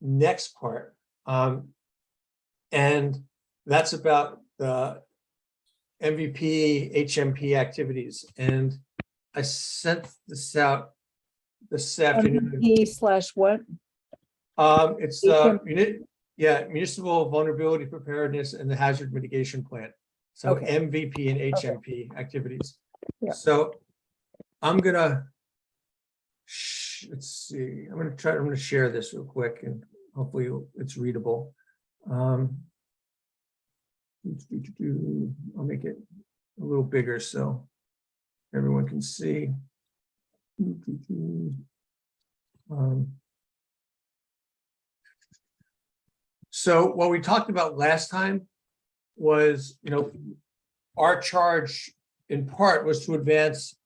next part. And that's about the MVP, HMP activities. And I sent this out this afternoon. MVP/what? It's municipal vulnerability preparedness and the hazard mitigation plan. So Okay. MVP and HMP activities. Yeah. So I'm gonna let's see. I'm gonna share this real quick and hopefully it's readable. I'll make it a little bigger so everyone can see. So what we talked about last time was, you know, our charge in part was to advance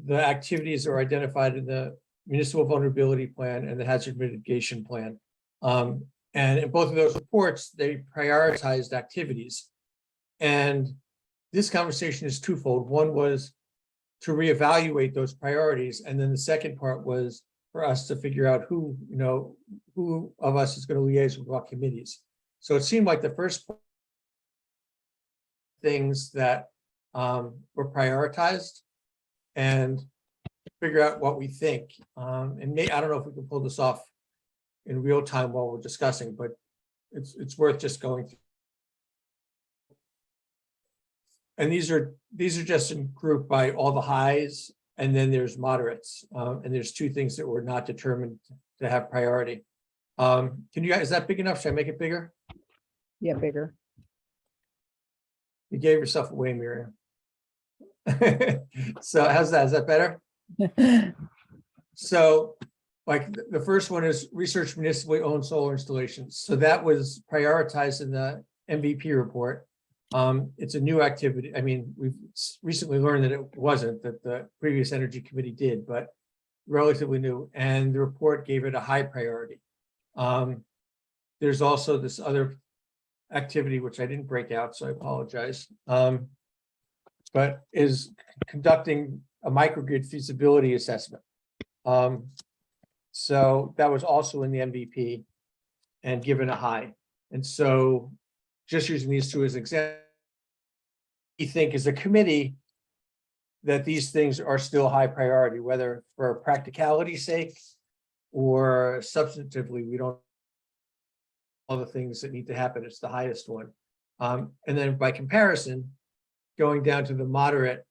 the activities that are identified in the municipal vulnerability plan and the hazard mitigation plan. And in both of those reports, they prioritized activities. And this conversation is twofold. One was to reevaluate those priorities. And then the second part was for us to figure out who of us is going to liaise with what committees. So it seemed like the first things that were prioritized and figure out what we think. And I don't know if we can pull this off in real time while we're discussing, but it's worth just going through. And these are just grouped by all the highs, and then there's moderates, and there's two things that were not determined to have priority. Can you guys, is that big enough? Should I make it bigger? Yeah, bigger. You gave yourself away, Miriam. So how's that? Is that better? So like the first one is research municipally owned solar installations. So that was prioritized in the MVP report. It's a new activity. I mean, we've recently learned that it wasn't, that the previous energy committee did, but relatively new. And the report gave it a high priority. There's also this other activity, which I didn't break out, so I apologize. But is conducting a microgrid feasibility assessment. So that was also in the MVP and given a high. And so just using these two as examples, we think as a committee that these things are still high priority, whether for practicality's sake or substantively, we don't all the things that need to happen. It's the highest one. And then by comparison, going down to the moderate,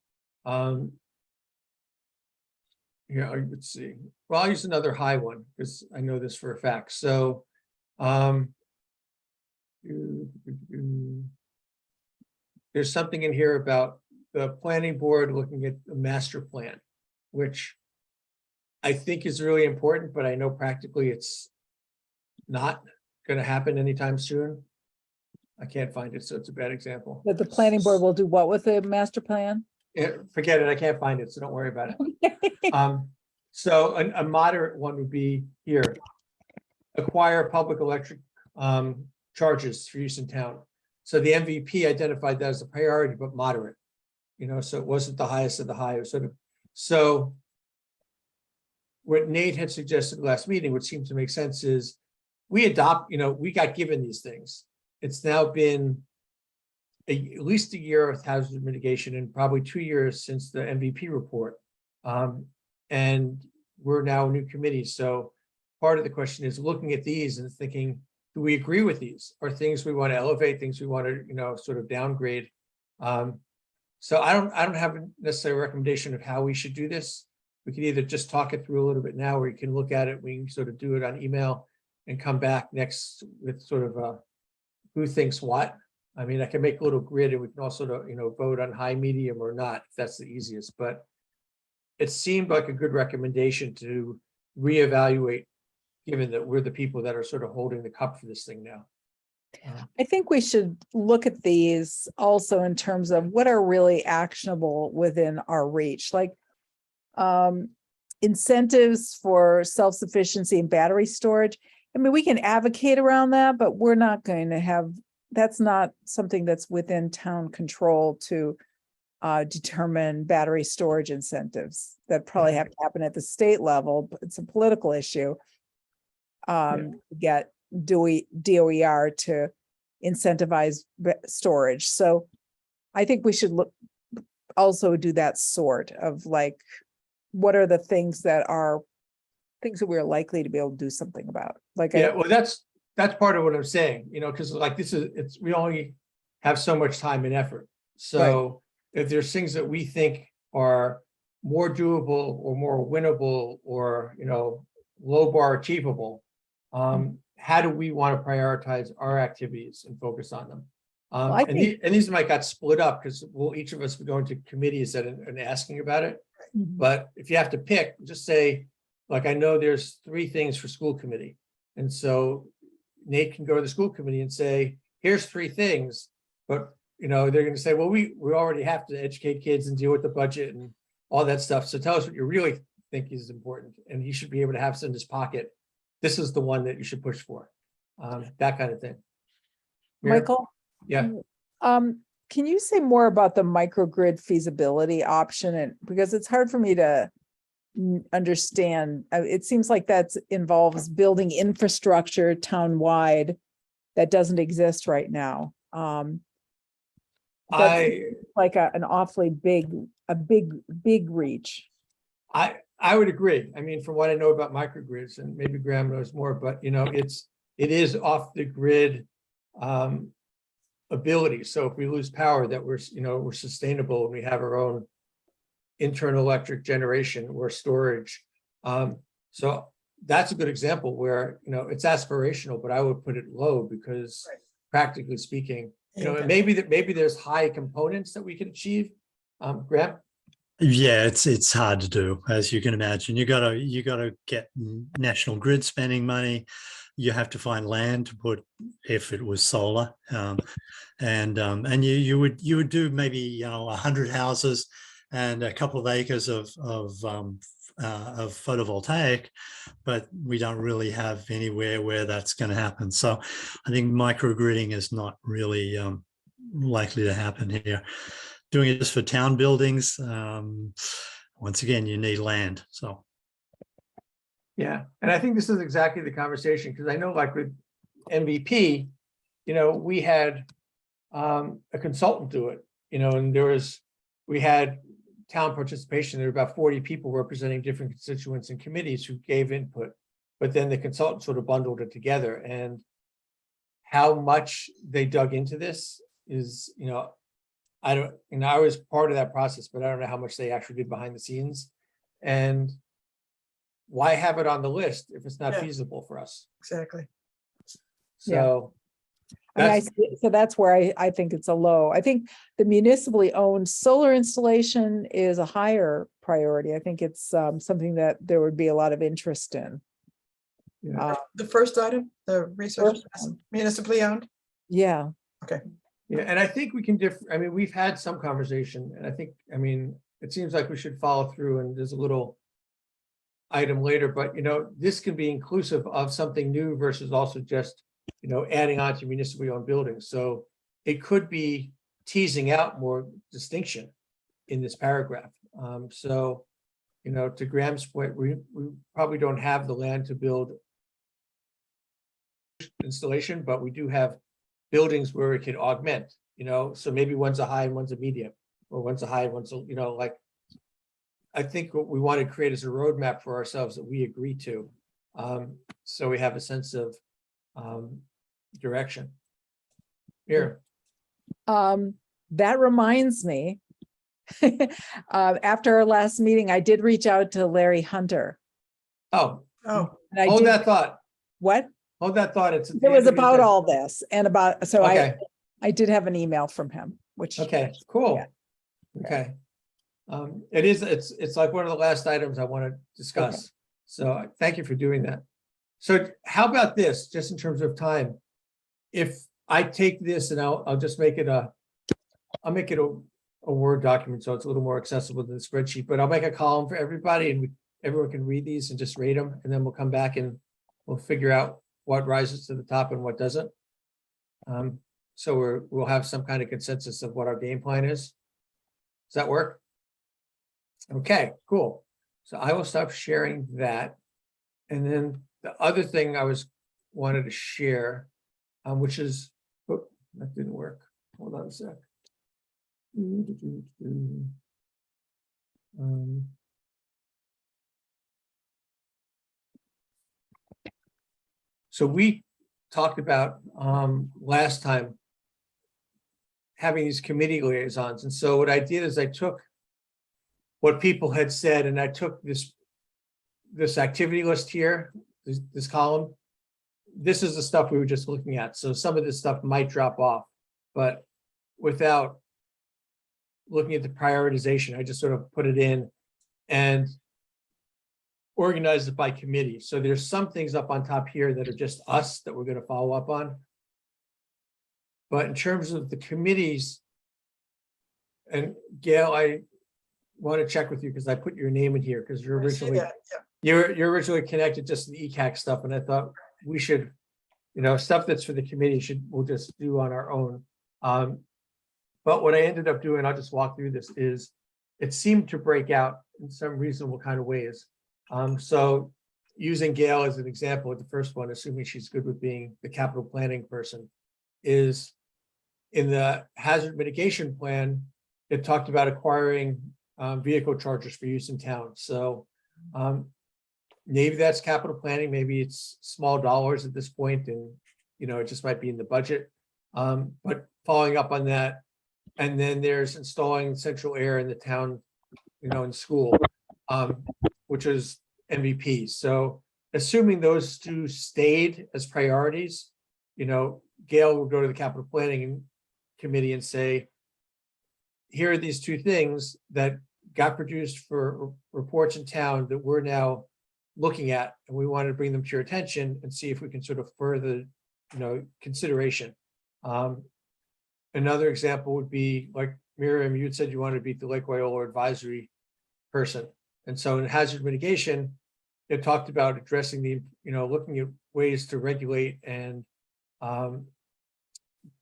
here, let's see. Well, I'll use another high one because I know this for a fact. So there's something in here about the planning board looking at the master plan, which I think is really important, but I know practically it's not going to happen anytime soon. I can't find it, so it's a bad example. That the planning board will do what with the master plan? Yeah, forget it, I can't find it, so don't worry about it. So a moderate one would be here. acquire public electric charges for use in town. So the MVP identified that as a priority, but moderate. So it wasn't the highest of the high. It was sort of, so what Nate had suggested last meeting, which seemed to make sense, is we we got given these things. It's now been at least a year of hazard mitigation and probably 2 years since the MVP report. And we're now a new committee. So part of the question is looking at these and thinking, do we agree with these? Or things we want to elevate, things we want to, sort of downgrade? So I don't have necessarily a recommendation of how we should do this. We can either just talk it through a little bit now, or you can look at it. We can sort of do it on email and come back next with sort of who thinks what. I mean, I can make a little grid, and we can also, vote on high, medium, or not, if that's the easiest. But it seemed like a good recommendation to reevaluate, given that we're the people that are sort of holding the cup for this thing now. I think we should look at these also in terms of what are really actionable within our reach, like incentives for self-sufficiency and battery storage. I mean, we can advocate around that, but we're not going to have, that's not something that's within town control to determine battery storage incentives. That probably have to happen at the state level, but it's a political issue. Get DOER to incentivize storage. So I think we should also do that sort of like, what are the things that we're likely to be able to do something about? Like, Well, that's part of what I'm saying, because like we only have so much time and effort. So if there's things that we think are more doable or more winnable or, low bar achievable, how do we want to prioritize our activities and focus on them? And these might got split up because each of us be going to committees and asking about it. But if you have to pick, just say, like, I know there's 3 things for school committee. And so Nate can go to the school committee and say, here's 3 things. But, they're going to say, well, we already have to educate kids and deal with the budget and all that stuff. So tell us what you really think is important. And he should be able to have in his pocket. This is the one that you should push for. That kind of thing. Michael? Yeah. Can you say more about the microgrid feasibility option? And because it's hard for me to understand, it seems like that involves building infrastructure town-wide that doesn't exist right now. Like an awfully big reach. I would agree. I mean, from what I know about microgrids, and maybe Graham knows more, but it is off the grid ability. So if we lose power, that we're sustainable and we have our own internal electric generation or storage. So that's a good example where it's aspirational, but I would put it low because practically speaking, maybe there's high components that we can achieve. Graham? Yeah, it's hard to do, as you can imagine. You gotta get national grid spending money. You have to find land to put if it was solar, and you would do maybe 100 houses and a couple of acres of photovoltaic, but we don't really have anywhere where that's going to happen. So I think microgridding is not really likely to happen here. Doing it just for town buildings, once again, you need land. So, yeah, and I think this is exactly the conversation, because I know, like with MVP, we had a consultant do it, and we had town participation. There were about 40 people representing different constituents and committees who gave input, but then the consultant sort of bundled it together. And how much they dug into this is, I was part of that process, but I don't know how much they actually did behind the scenes. And why have it on the list if it's not feasible for us? Exactly. So, so that's where I think it's a low. I think the municipally owned solar installation is a higher priority. I think it's something that there would be a lot of interest in. The first item, the research municipally owned. Yeah. Okay. Yeah, and I think we can we've had some conversation, and I think, it seems like we should follow through, and there's a little item later, but this can be inclusive of something new versus also just, adding on to municipally owned buildings. So it could be teasing out more distinction in this paragraph. So, to Graham's point, we probably don't have the land to build installation, but we do have buildings where it can augment, so maybe one's a high and one's a medium, or one's a high and one's a, like, I think what we want to create is a roadmap for ourselves that we agree to. So we have a sense of direction. Here. That reminds me, after our last meeting, I did reach out to Larry Hunter. Oh, Oh, And I hold did, that thought. what? Hold that thought. It's It was about all this and about, so Okay. I did have an email from him, which. Okay, cool. Yeah. Okay. It's like one of the last items I want to discuss. So thank you for doing that. So how about this, just in terms of time? If I take this and I'll just make it a Word document, so it's a little more accessible than the spreadsheet, but I'll make a column for everybody and everyone can read these and just rate them. And then we'll come back and we'll figure out what rises to the top and what doesn't. So we'll have some kind of consensus of what our game plan is. Does that work? Okay, cool. So I will stop sharing that. And then the other thing I wanted to share, which is, oh, that didn't work. Hold on a sec. So we talked about last time having these committee liaisons. And so what I did is I took what people had said and I took this activity list here, this column. This is the stuff we were just looking at. So some of this stuff might drop off, but without looking at the prioritization, I just sort of put it in and organized it by committee. So there's some things up on top here that are just us that we're going to follow up on. But in terms of the committees, and Gail, I want to check with you because I put your name in here because you're I see originally that, yeah. you're originally connected just to the ECAC stuff, and I thought we should, stuff that's for the committee we'll just do on our own. But what I ended up doing, I'll just walk through this, is it seemed to break out in some reasonable kind of ways. So using Gail as an example, the first one, assuming she's good with being the capital planning person, is in the hazard mitigation plan, it talked about acquiring vehicle chargers for use in town. So maybe that's capital planning, maybe it's small dollars at this point, and it just might be in the budget. But following up on that, and then there's installing central air in the town, in school, which is MVP. So assuming those two stayed as priorities, Gail will go to the capital planning committee and say, here are these two things that got produced for reports in town that we're now looking at, and we wanted to bring them to your attention and see if we can sort of further, consideration. Another example would be, like Miriam, you had said you wanted to be the Lake Wyola advisory person. And so in hazard mitigation, it talked about addressing the, looking at ways to regulate and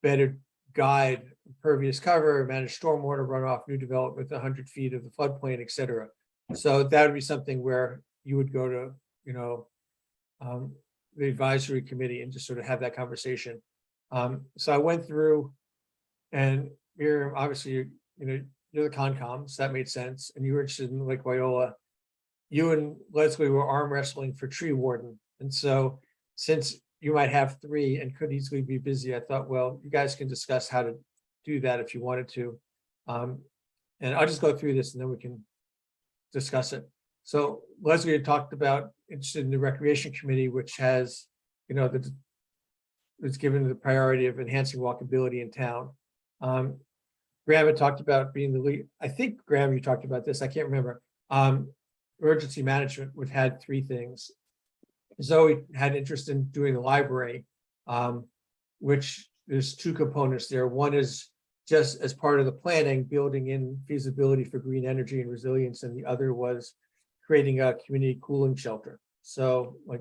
better guide impervious cover, manage stormwater runoff, new development, 100 feet of the floodplain, et cetera. So that would be something where you would go to, the advisory committee and just sort of have that conversation. So I went through, and Miriam, obviously, you're the Concom, so that made sense. And you were interested in Lake Wyola. You and Leslie were arm wrestling for tree warden. And so since you might have three and could easily be busy, I thought, well, you guys can discuss how to do that if you wanted to. And I'll just go through this and then we can discuss it. So Leslie had talked about interested in the recreation committee, which has, it's given the priority of enhancing walkability in town. Graham had talked about being the lead. I think, Graham, you talked about this. I can't remember. Emergency management, which had three things. Zoe had interest in doing the library, which there's two components there. One is just as part of the planning, building in feasibility for green energy and resilience, and the other was creating a community cooling shelter. So we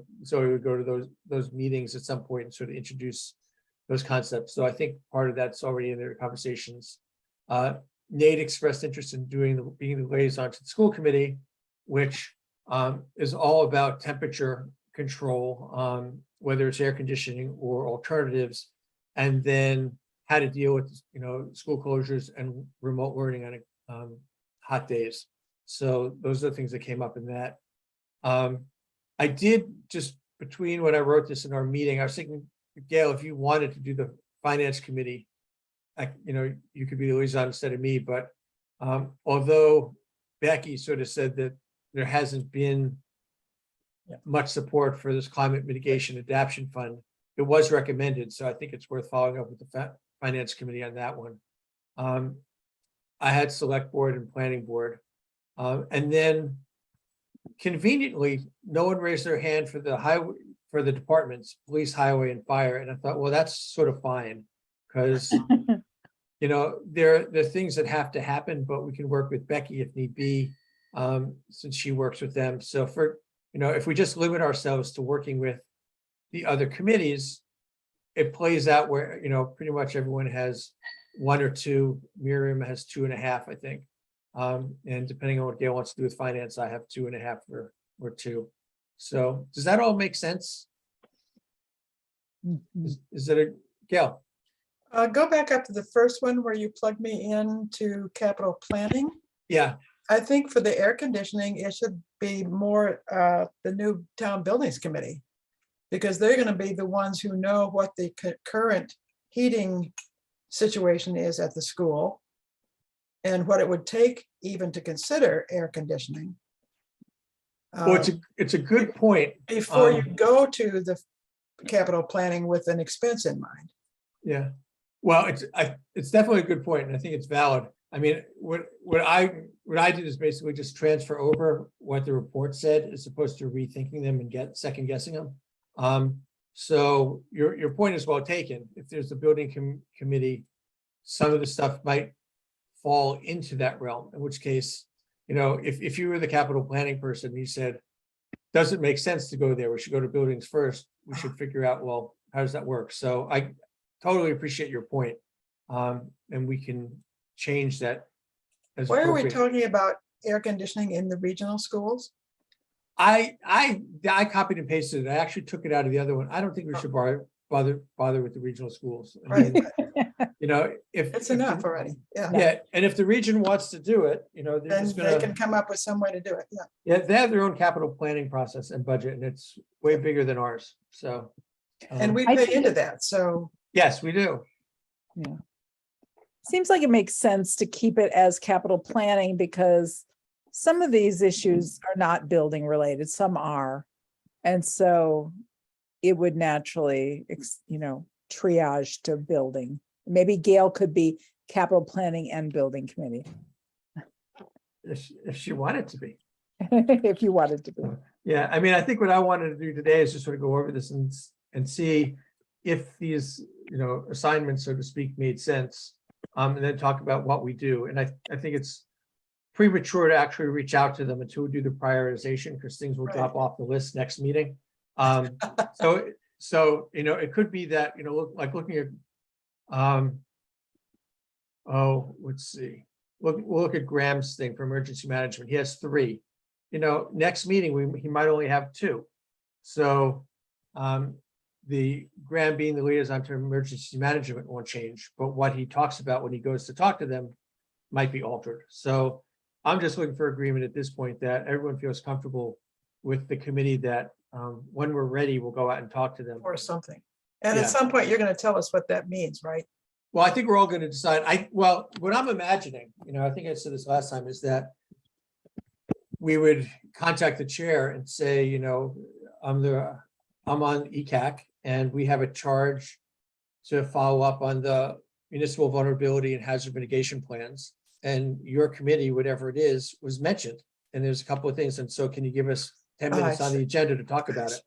would go to those meetings at some point and sort of introduce those concepts. So I think part of that's already in their conversations. Nate expressed interest in being the liaison to the school committee, which is all about temperature control, whether it's air conditioning or alternatives, and then how to deal with school closures and remote learning on hot days. So those are the things that came up in that. I did, just between when I wrote this in our meeting, I was thinking, Gail, if you wanted to do the finance committee, you could be the liaison instead of me. But although Becky sort of said that there hasn't been much support for this climate mitigation adaptation fund, it was recommended. So I think it's worth following up with the finance committee on that one. I had select board and planning board. And then conveniently, no one raised their hand for the departments, police, highway, and fire. And I thought, well, that's sort of fine, because there are things that have to happen, but we can work with Becky if need be, since she works with them. So if we just limit ourselves to working with the other committees, it plays out where pretty much everyone has 1 or 2. Miriam has 2.5, I think. And depending on what Gail wants to do with finance, I have 2.5 or 2. So does that all make sense? Is it Gail? Go back up to the first one where you plugged me into capital planning. Yeah. I think for the air conditioning, it should be more the new town buildings committee, because they're going to be the ones who know what the current heating situation is at the school and what it would take even to consider air conditioning. Well, it's a good point. Before you go to the capital planning with an expense in mind. Yeah. Well, it's definitely a good point, and I think it's valid. I mean, what I did is basically just transfer over what the report said, as opposed to rethinking them and second guessing them. So your point is well taken. If there's a building committee, some of the stuff might fall into that realm, in which case, if you were the capital planning person, and you said, does it make sense to go there? We should go to buildings first. We should figure out, well, how does that work? So I totally appreciate your point. And we can change that. Why are we talking about air conditioning in the regional schools? I copied and pasted it. I actually took it out of the other one. I don't think we should bother with the regional schools. I mean, if It's enough already. Yeah. Yeah, and if the region wants to do it, they're Then just they can gonna, come up with some way to do it. Yeah. yeah, they have their own capital planning process and budget, and it's way bigger than ours. So. And we I pay think into that. So Yes, we do. seems like it makes sense to keep it as capital planning, because some of these issues are not building related, some are. And so it would naturally, triage to building. Maybe Gail could be capital planning and building committee. If she wanted to be. If you wanted to be. Yeah, I mean, I think what I wanted to do today is just sort of go over this and see if these, assignments, so to speak, made sense. And then talk about what we do. And I think it's premature to actually reach out to them until we do the prioritization, because things will drop off the list next meeting. So it could be that, like looking at, let's see. We'll look at Graham's thing for emergency management. He has 3. Next meeting, he might only have 2. So the Graham being the liaison to emergency management won't change, but what he talks about when he goes to talk to them might be altered. So I'm just looking for agreement at this point that everyone feels comfortable with the committee, that when we're ready, we'll go out and talk to them. or something. And Yeah. at some point, you're going to tell us what that means, right? Well, I think we're all going to decide. What I'm imagining, I think I said this last time, is that we would contact the chair and say, I'm on ECAC and we have a charge to follow up on the municipal vulnerability and hazard mitigation plans. And your committee, whatever it is, was mentioned. And there's a couple of things. And so can you give us 10 minutes on the agenda to talk about it?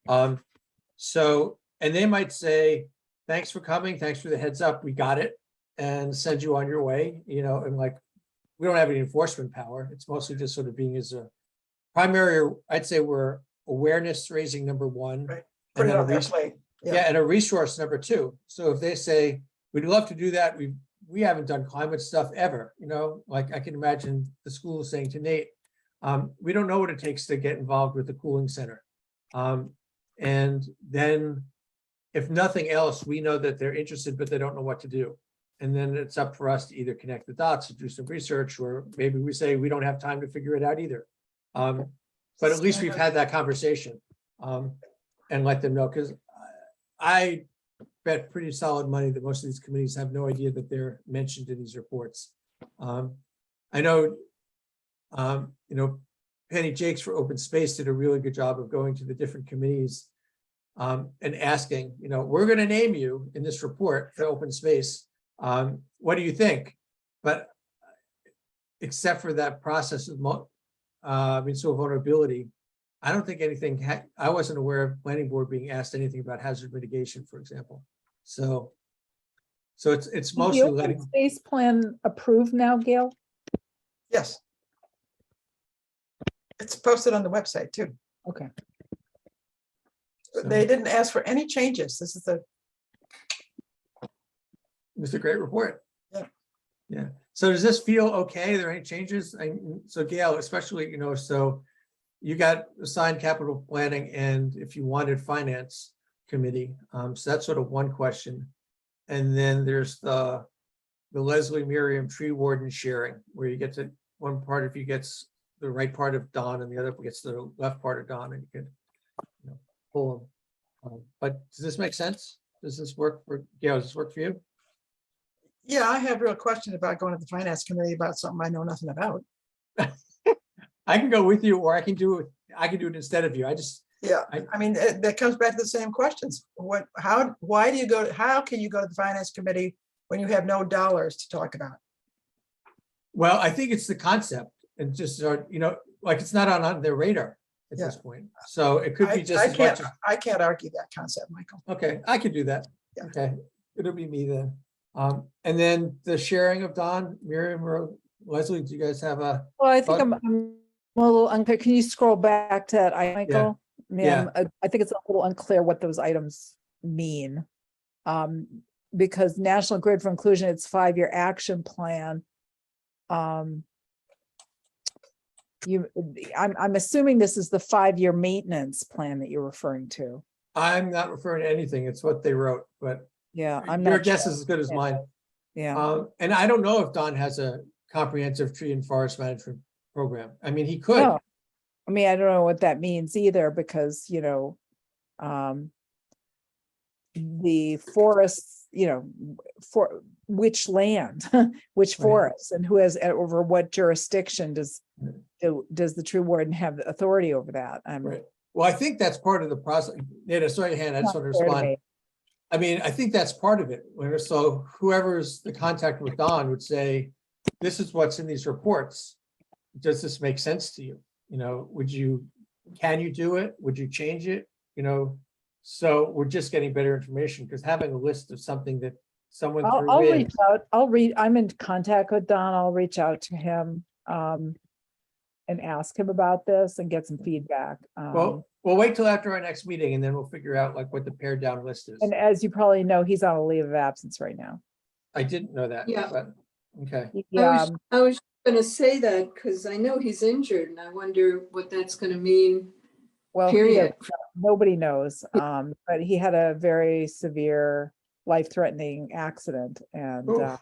And they might say, thanks for coming. Thanks for the heads up. We got it, and send you on your way, and we don't have any enforcement power. It's mostly just sort of being as a primary, I'd say we're awareness raising number one. Right. And Put it then a on their res- plate. yeah, Yeah. and a resource number two. So if they say, we'd love to do that, we haven't done climate stuff ever, like I can imagine the school saying to Nate, we don't know what it takes to get involved with the cooling center. And then if nothing else, we know that they're interested, but they don't know what to do. And then it's up for us to either connect the dots or do some research, or maybe we say we don't have time to figure it out either. But at least we've had that conversation and let them know, because I bet pretty solid money that most of these committees have no idea that they're mentioned in these reports. I know, Penny Jakes for Open Space did a really good job of going to the different committees and asking, we're going to name you in this report for open space. What do you think? But except for that process of vulnerability, I don't think anything, I wasn't aware of planning board being asked anything about hazard mitigation, for example. So it's Is mostly the open letting, space plan approved now, Gail? Yes. It's posted on the website too. Okay. So- They didn't ask for any changes. This is it's a great report. Yeah. Yeah. So does this feel okay? Are there any changes? So Gail, especially, so you got assigned capital planning, and if you wanted finance committee, so that's sort of one question. And then there's the Leslie Miriam tree warden sharing, where you get to one part if you gets the right part of Don and the other gets the left part of Don, and you can pull them. But does this make sense? Does this work for Gail? Does this work for you? yeah, I have real questions about going to the finance committee about something I know nothing about. I can go with you, or I can do it instead of you. Yeah, I- I mean, that comes back to the same questions. Why do you go, how can you go to the finance committee when you have no dollars to talk about? Well, I think it's the concept, and just, like it's not on their radar at this point. So it could be just as much. I can't argue that concept, Michael. Okay, I could do that. Yeah. Okay, it'll be me then. And then the sharing of Don, Miriam, or Leslie, do you guys have a? Well, I think But- I'm a little unclear. Can you scroll back to that, Michael? Yeah. I think it's a little unclear what those items mean. Because National Grid for Inclusion, it's 5-year action plan. I'm assuming this is the 5-year maintenance plan that you're referring to. I'm not referring to anything. It's what they wrote, but Yeah, I'm your not guess sure. is as good as mine. Yeah. And I don't know if Don has a comprehensive tree and forest management program. I mean, he could. No. I mean, I don't know what that means either, because, the forests, for which land, which Right. forests, and who has, over what jurisdiction does the tree warden have authority over that? Right. Well, I think that's part of the process. Nita, sorry, hand, I just want to respond. I mean, I think that's part of it. So whoever's the contact with Don would say, this is what's in these reports. Does this make sense to you? Can you do it? Would you change it? So we're just getting better information, because having a list of something that someone I'll threw in. reach out. I'm in contact with Don. I'll reach out to him and ask him about this and get some feedback. Well, we'll wait till after our next meeting, and then we'll figure out like what the pared down list is. And as you probably know, he's on a leave of absence right now. I didn't know that. Yeah. But okay. Yeah, I was gonna say that because I know he's injured and I wonder what that's gonna mean. well, Period. nobody knows. But he had a very severe, life-threatening accident and Oof.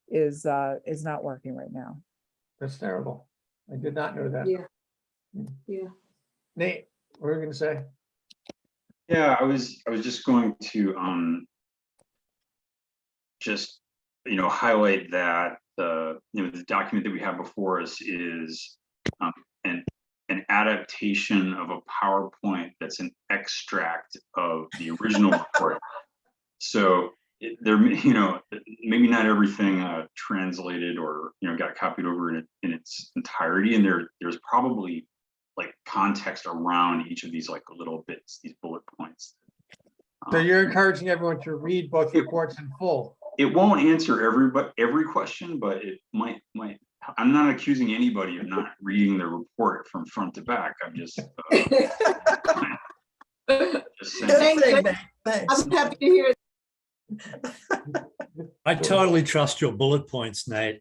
is not working right now. That's terrible. I did not know that. Yeah. Yeah. Nate, what were you gonna say? Yeah, I was just going to just highlight that the document that we have before us is an adaptation of a PowerPoint that's an extract of the original report. So there, maybe not everything translated or got copied over in its entirety, and there's probably like context around each of these like little bits, these bullet points. So you're encouraging everyone to read both reports in full. It won't answer every question, but it might I'm not accusing anybody of not reading the report from front to back. I'm just, just saying. Good thing, Thanks. Nate. Thanks. I'm happy to hear. I totally trust your bullet points, Nate.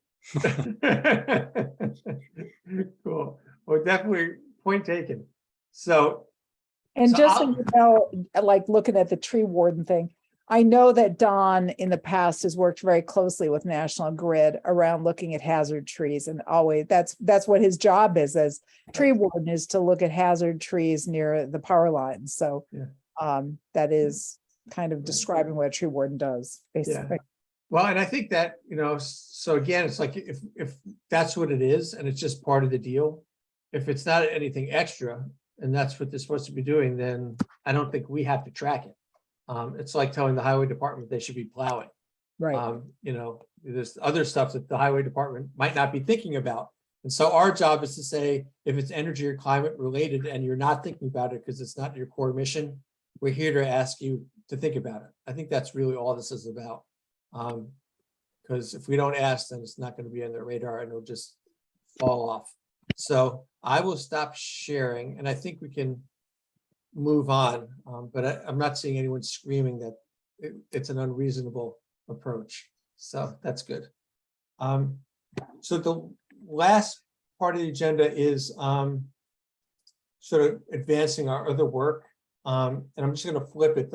Cool. Well, definitely point taken. So, And So just so I'll- you know, like looking at the tree warden thing, I know that Don in the past has worked very closely with National Grid around looking at hazard trees, and always that's what his job is as tree warden, is to look at hazard trees near the power lines. So Yeah. that is kind of describing what a tree warden does, basically. well, and I think that, so again, it's like if that's what it is and it's just part of the deal, if it's not anything extra and that's what they're supposed to be doing, then I don't think we have to track it. It's like telling the highway department they should be plowing. Right. There's other stuff that the highway department might not be thinking about. And so our job is to say, if it's energy or climate related and you're not thinking about it because it's not your core mission, we're here to ask you to think about it. I think that's really all this is about. Because if we don't ask, then it's not going to be on their radar and it'll just fall off. So I will stop sharing, and I think we can move on, but I'm not seeing anyone screaming that it's an unreasonable approach. So that's good. So the last part of the agenda is sort of advancing our other work. And I'm just going to flip it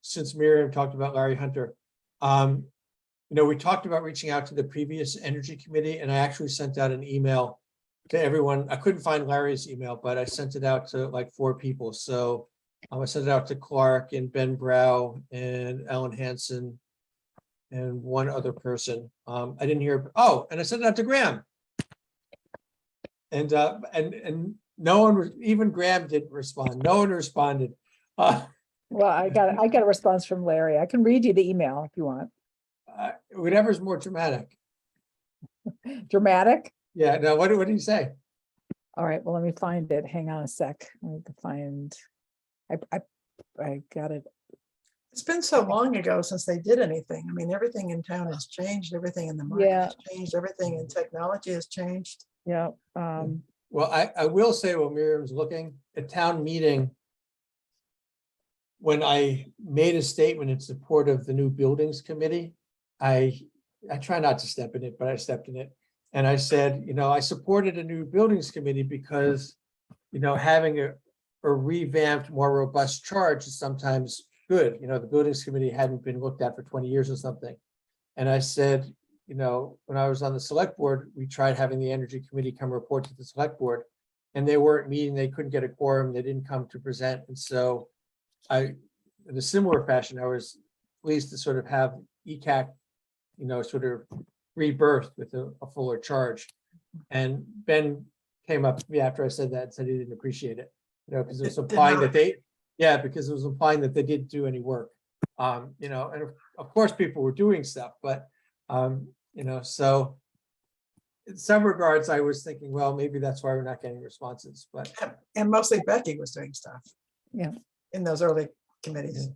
since Miriam talked about Larry Hunter. We talked about reaching out to the previous energy committee, and I actually sent out an email to everyone. I couldn't find Larry's email, but I sent it out to like 4 people. So I sent it out to Clark and Ben Brow and Ellen Hansen and one other person. I didn't hear. Oh, and I sent it out to Graham. And no one, even Graham didn't respond. No one responded. Well, I got a response from Larry. I can read you the email if you want. Whatever's more dramatic. Dramatic? Yeah. Now, what did he say? All right, well, let me find it. Hang on a sec. I need to find, I got it. It's been so long ago since they did anything. I mean, everything in town has changed, everything in the market Yeah. has changed, everything in technology has changed. Yeah. Well, I will say while Miriam's looking, at town meeting, when I made a statement in support of the new buildings committee, I try not to step in it, but I stepped in it. And I said, I supported a new buildings committee because, having a revamped, more robust charge is sometimes good. The buildings committee hadn't been looked at for 20 years or something. And I said, when I was on the select board, we tried having the energy committee come report to the select board, and they weren't meeting, they couldn't get a quorum, they didn't come to present. And so in a similar fashion, I was pleased to sort of have ECAC, sort of rebirthed with a fuller charge. And Ben came up to me after I said that and said he didn't appreciate it, because it was implying that because it was implying that they didn't do any work. And of course people were doing stuff, but so in some regards I was thinking, well, maybe that's why we're not getting responses, but And mostly Becky was doing stuff. Yeah. In those early committees.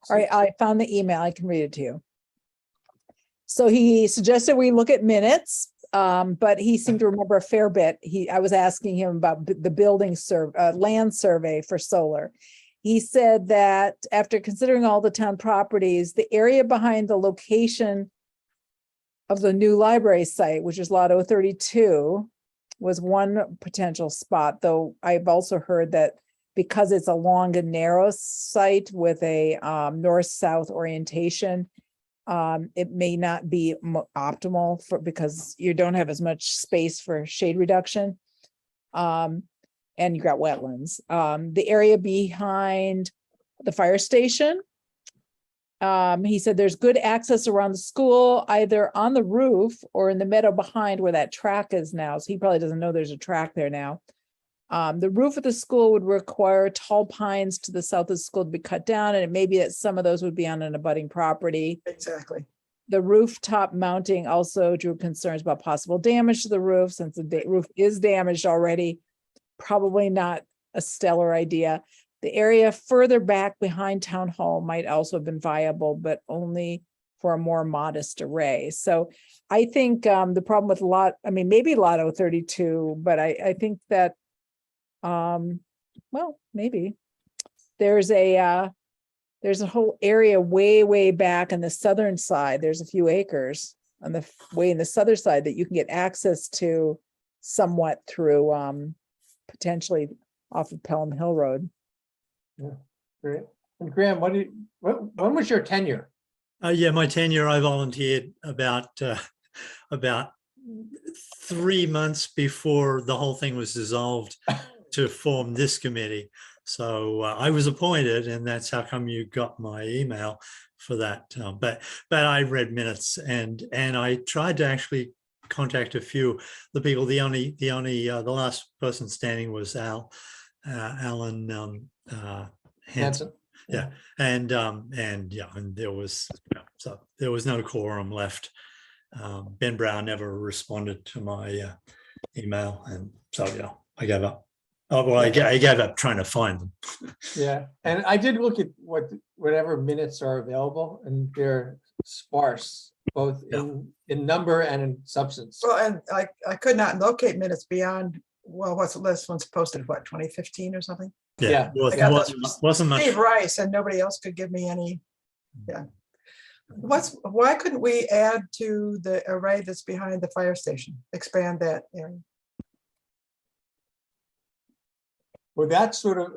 All right, I found the email. I can read it to you. So he suggested we look at minutes, but he seemed to remember a fair bit. I was asking him about the building land survey for solar. He said that after considering all the town properties, the area behind the location of the new library site, which is lot 032, was one potential spot, though I've also heard that because it's a long and narrow site with a north-south orientation, it may not be optimal because you don't have as much space for shade reduction. And you've got wetlands. The area behind the fire station, he said there's good access around the school, either on the roof or in the meadow behind where that track is now. So he probably doesn't know there's a track there now. The roof of the school would require tall pines to the south of the school to be cut down, and it may be that some of those would be on an abutting property. Exactly. The rooftop mounting also drew concerns about possible damage to the roof, since the roof is damaged already. Probably not a stellar idea. The area further back behind Town Hall might also have been viable, but only for a more modest array. So I think the problem with maybe Lotto 32, but I think that, well, maybe there's a whole area way back on the southern side. There's a few acres on the way in the southern side that you can get access to somewhat through potentially off of Pelham Hill Road. Great. And Graham, when was your tenure? Yeah, my tenure, I volunteered about 3 months before the whole thing was dissolved to form this committee. So I was appointed, and that's how come you got my email for that. But I read minutes, and I tried to actually contact a few the people. The last person standing was Alan Hanson. Yeah, and there was no quorum left. Ben Brown never responded to my email, and so I gave up. Oh well, I gave up trying to find them. Yeah, and I did look at whatever minutes are available, and they're sparse, both in number and in substance. Well, and I could not locate minutes beyond, well, what's the list one's posted, what, 2015 or something? Yeah. It I got wasn't much. Steve Rice, and nobody else could give me any. Yeah. Why couldn't we add to the array that's behind the fire station, expand that area? Well, that's sort of,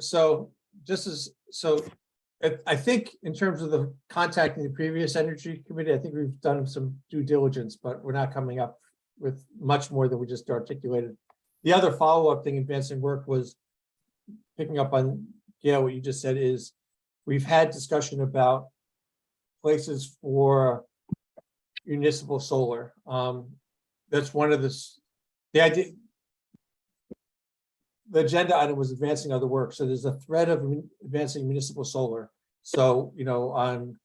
I think in terms of the contacting the previous energy committee, I think we've done some due diligence, but we're not coming up with much more than we just articulated. The other follow-up thing advancing work was picking up on, what you just said is we've had discussion about places for municipal solar. That's one of the idea. The agenda item was advancing other work. So there's a thread of advancing municipal solar. So, on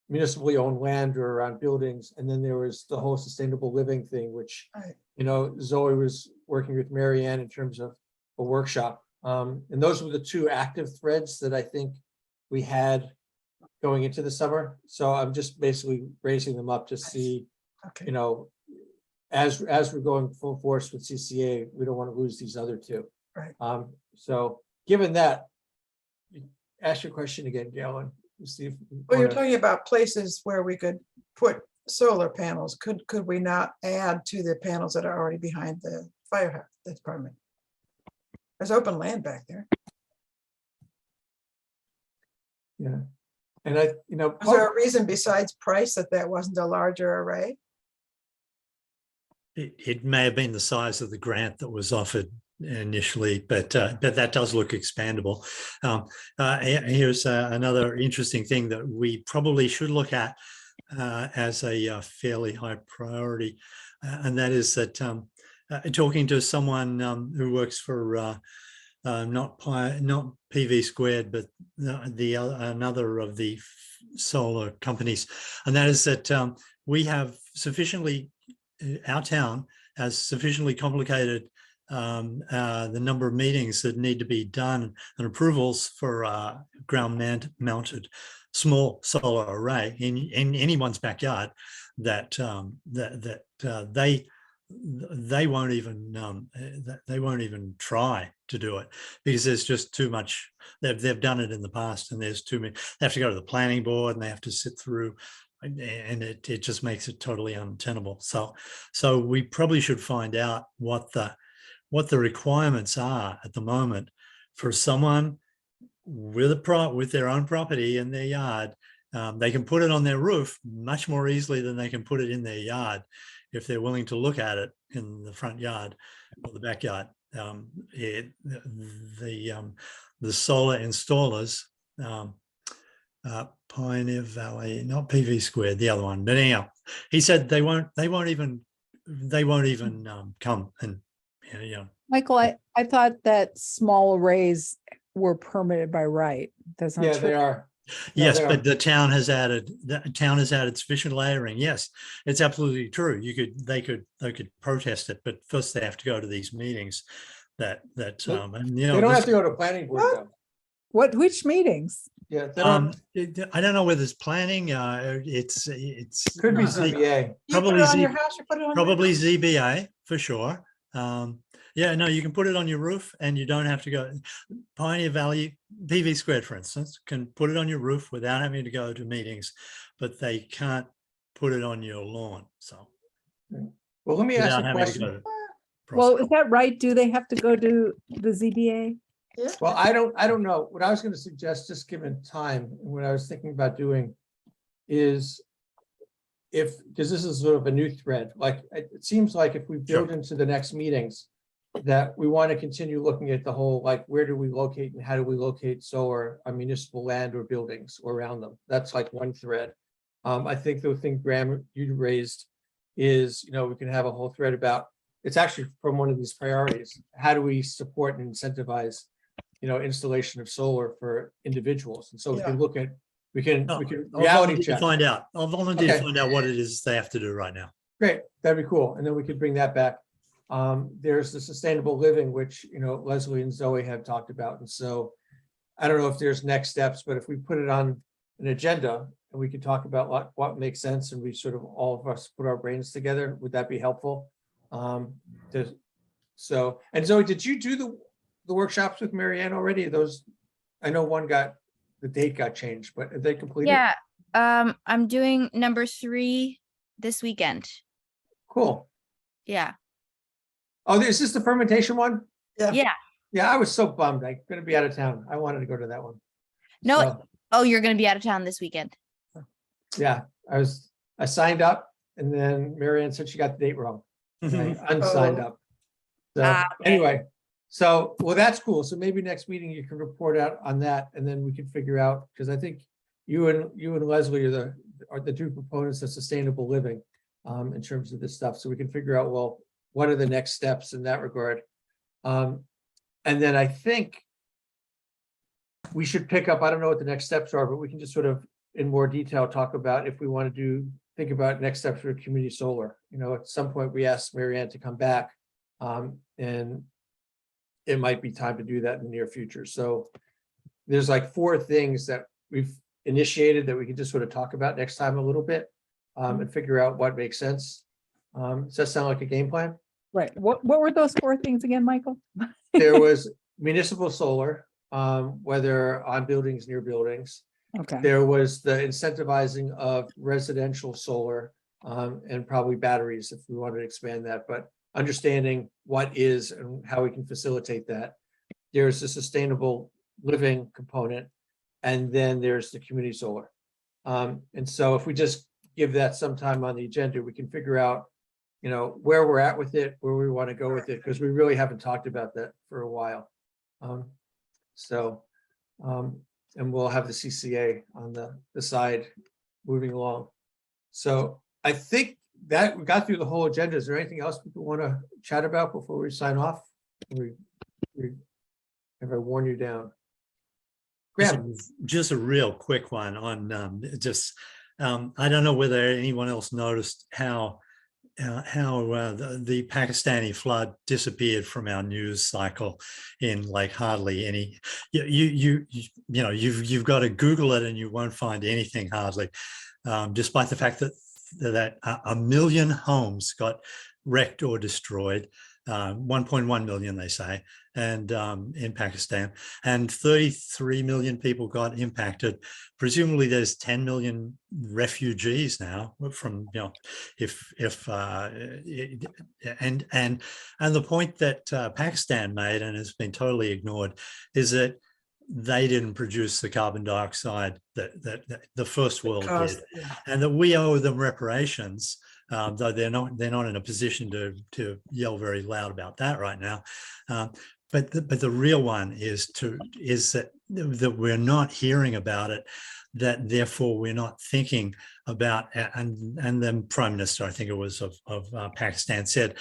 municipally owned land or on buildings. And then there was the whole sustainable living thing, which, Zoe was working with Mary Ann in terms of a workshop. And those were the two active threads that I think we had going into the summer. So I'm just basically raising them up to see, Okay. as we're going full force with CCA, we don't want to lose these other two. Right. So given that, ask your question again, Gail, and see if. Well, you're talking about places where we could put solar panels. Could we not add to the panels that are already behind the fire department? There's open land back there. Yeah. And is there a reason besides price that wasn't a larger array? It may have been the size of the grant that was offered initially, but that does look expandable. Here's another interesting thing that we probably should look at as a fairly high priority, and that is that talking to someone who works for not PV Squared, but another of the solar companies, and that is that we have sufficiently, our town has sufficiently complicated the number of meetings that need to be done and approvals for ground mounted small solar array in anyone's backyard that they won't even try to do it because there's just too much. They've done it in the past, and there's too many. They have to go to the planning board and they have to sit through, and it just makes it totally untenable. So we probably should find out what the requirements are at the moment for someone with their own property in their yard. They can put it on their roof much more easily than they can put it in their yard if they're willing to look at it in the front yard or the backyard. The solar installers, Pioneer Valley, not PV Squared, the other one, but anyhow, he said they won't even come and. Michael, I thought that small arrays were permitted by right. That's not Yeah, true. they are. Yes, they are. but the town has added sufficient layering. Yes, it's absolutely true. They could protest it, but first they have to go to these meetings. And They don't have to go to planning board though. which meetings? Yeah, they don't, I don't know whether it's planning, it's could be Z- ZBA. You put Probably it on your Z- house, you put it on. your probably house. ZBA for sure. Yeah, no, you can put it on your roof and you don't have to go. Pioneer Valley, PV Squared, for instance, can put it on your roof without having to go to meetings, but they can't put it on your lawn. So Well, let me ask without a having to go question. to. Well, is that right? Do they have to go to the ZBA? Well, I don't know. What I was gonna suggest, just given time, and what I was thinking about doing is because this is sort of a new thread, like, it seems like if we build into the next meetings, that we want to continue looking at the whole, like, where do we locate and how do we locate solar on municipal land or buildings or around them? That's like one thread. I think the thing, Graham, you raised is, we can have a whole thread about, it's actually from one of these priorities. How do we support and incentivize, installation of solar for individuals? And so we can look at, we can I'll reality volunteer to check. find out. I'll volunteer to Okay. find out what it is they have to do right now. Great, that'd be cool. And then we could bring that back. There's the sustainable living, which, Leslie and Zoe have talked about. And so I don't know if there's next steps, but if we put it on an agenda and we could talk about what makes sense and we sort of, all of us put our brains together, would that be helpful? And Zoe, did you do the workshops with Marianne already? Those, I know the date got changed, but are they completed? Yeah, I'm doing number 3 this weekend. Cool. Yeah. Oh, is this the fermentation one? Yeah. Yeah. Yeah, I was so bummed. I'm gonna be out of town. I wanted to go to that one. No. So, Oh, you're going to be out of town this weekend. yeah, I signed up and then Marianne said she got the date wrong. And I unsigned up. So Ah, okay. anyway, well, that's cool. So maybe next meeting you can report out on that and then we can figure out, because I think you and Leslie are the two proponents of sustainable living in terms of this stuff. So we can figure out, well, what are the next steps in that regard? And then I think we should pick up, I don't know what the next steps are, but we can just sort of in more detail talk about if we want to think about next steps for community solar. At some point we asked Marianne to come back, and it might be time to do that in the near future. So there's like 4 things that we've initiated that we can just sort of talk about next time a little bit, and figure out what makes sense. Does that sound like a game plan? Right. What were those 4 things again, Michael? There was municipal solar, whether on buildings, near buildings. Okay. There was the incentivizing of residential solar, and probably batteries if we wanted to expand that, but understanding what is and how we can facilitate that. There's the sustainable living component, and then there's the community solar. And so if we just give that some time on the agenda, we can figure out, where we're at with it, where we want to go with it, because we really haven't talked about that for a while. And we'll have the CCA on the side moving along. So I think that we got through the whole agenda. Is there anything else people want to chat about before we sign off? Have I worn you down? Graham? Just a real quick one on I don't know whether anyone else noticed how the Pakistani flood disappeared from our news cycle in like hardly any. You've got to Google it and you won't find anything hardly, despite the fact that 1 million homes got wrecked or destroyed. 1.1 million, they say, and in Pakistan, and 33 million people got impacted. Presumably, there's 10 million refugees now from and the point that Pakistan made and has been totally ignored is that they didn't produce the carbon dioxide that the first world did, and that we owe them reparations. Though they're not in a position to yell very loud about that right now. But the real one is that we're not hearing about it, that therefore we're not thinking about, and then Prime Minister, I think it was of Pakistan, said,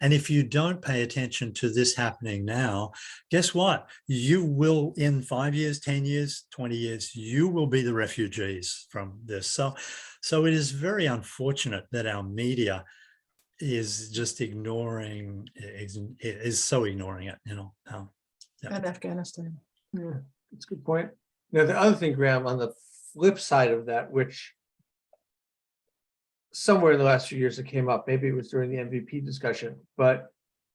and if you don't pay attention to this happening now, guess what? You will, in 5 years, 10 years, 20 years, you will be the refugees from this. So it is very unfortunate that our media is just ignoring, is so ignoring it, And Afghanistan. Yeah. it's a good point. You know, the other thing, Graham, on the flip side of that, which somewhere in the last few years it came up, maybe it was during the MVP discussion, but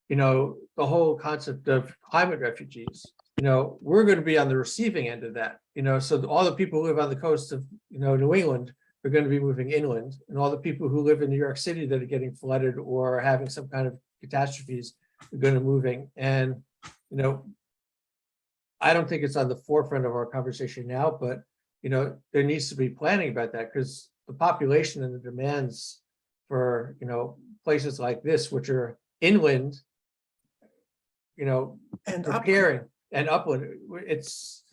you know, the whole concept of climate refugees, you know, we're going to be on the receiving end of that, you know, so all the people who live on the coast of, you know, New England are going to be moving inland, and all the people who live in New York City that are getting flooded or having some kind of catastrophes are going to moving. And, you know, I don't think it's on the forefront of our conversation now, but, you know, there needs to be planning about that, because the population and the demands for, you know, places like this, which are inland, you know, And preparing and upland, it's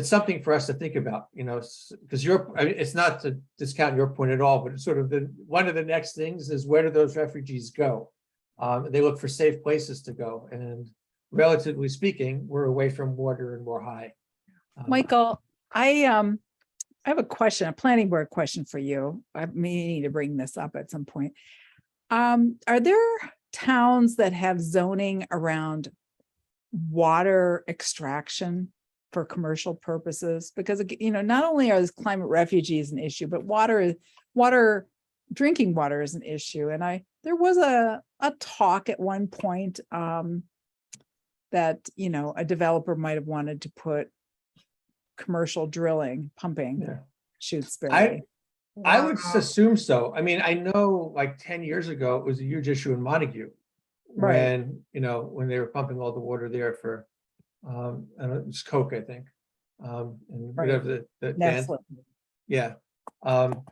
something for us to think about, you know, because I mean, it's not to discount your point at all, but it's sort of one of the next things is, where do those refugees go? They look for safe places to go, and relatively speaking, we're away from water and we're high. Michael, I have a question, a planning board question for you. I may need to bring this up at some point. Are there towns that have zoning around water extraction for commercial purposes? Because, you know, not only are climate refugees an issue, but drinking water is an issue. And there was a talk at one point that, you know, a developer might have wanted to put commercial drilling, pumping, Yeah. Shutesbury. I would Wow. assume so. I mean, I know like 10 years ago, it was a huge issue in Montague. Right. When, you know, when they were pumping all the water there for, I don't know, it was Coke, I think. And Right. whatever the Nestle. yeah. Well,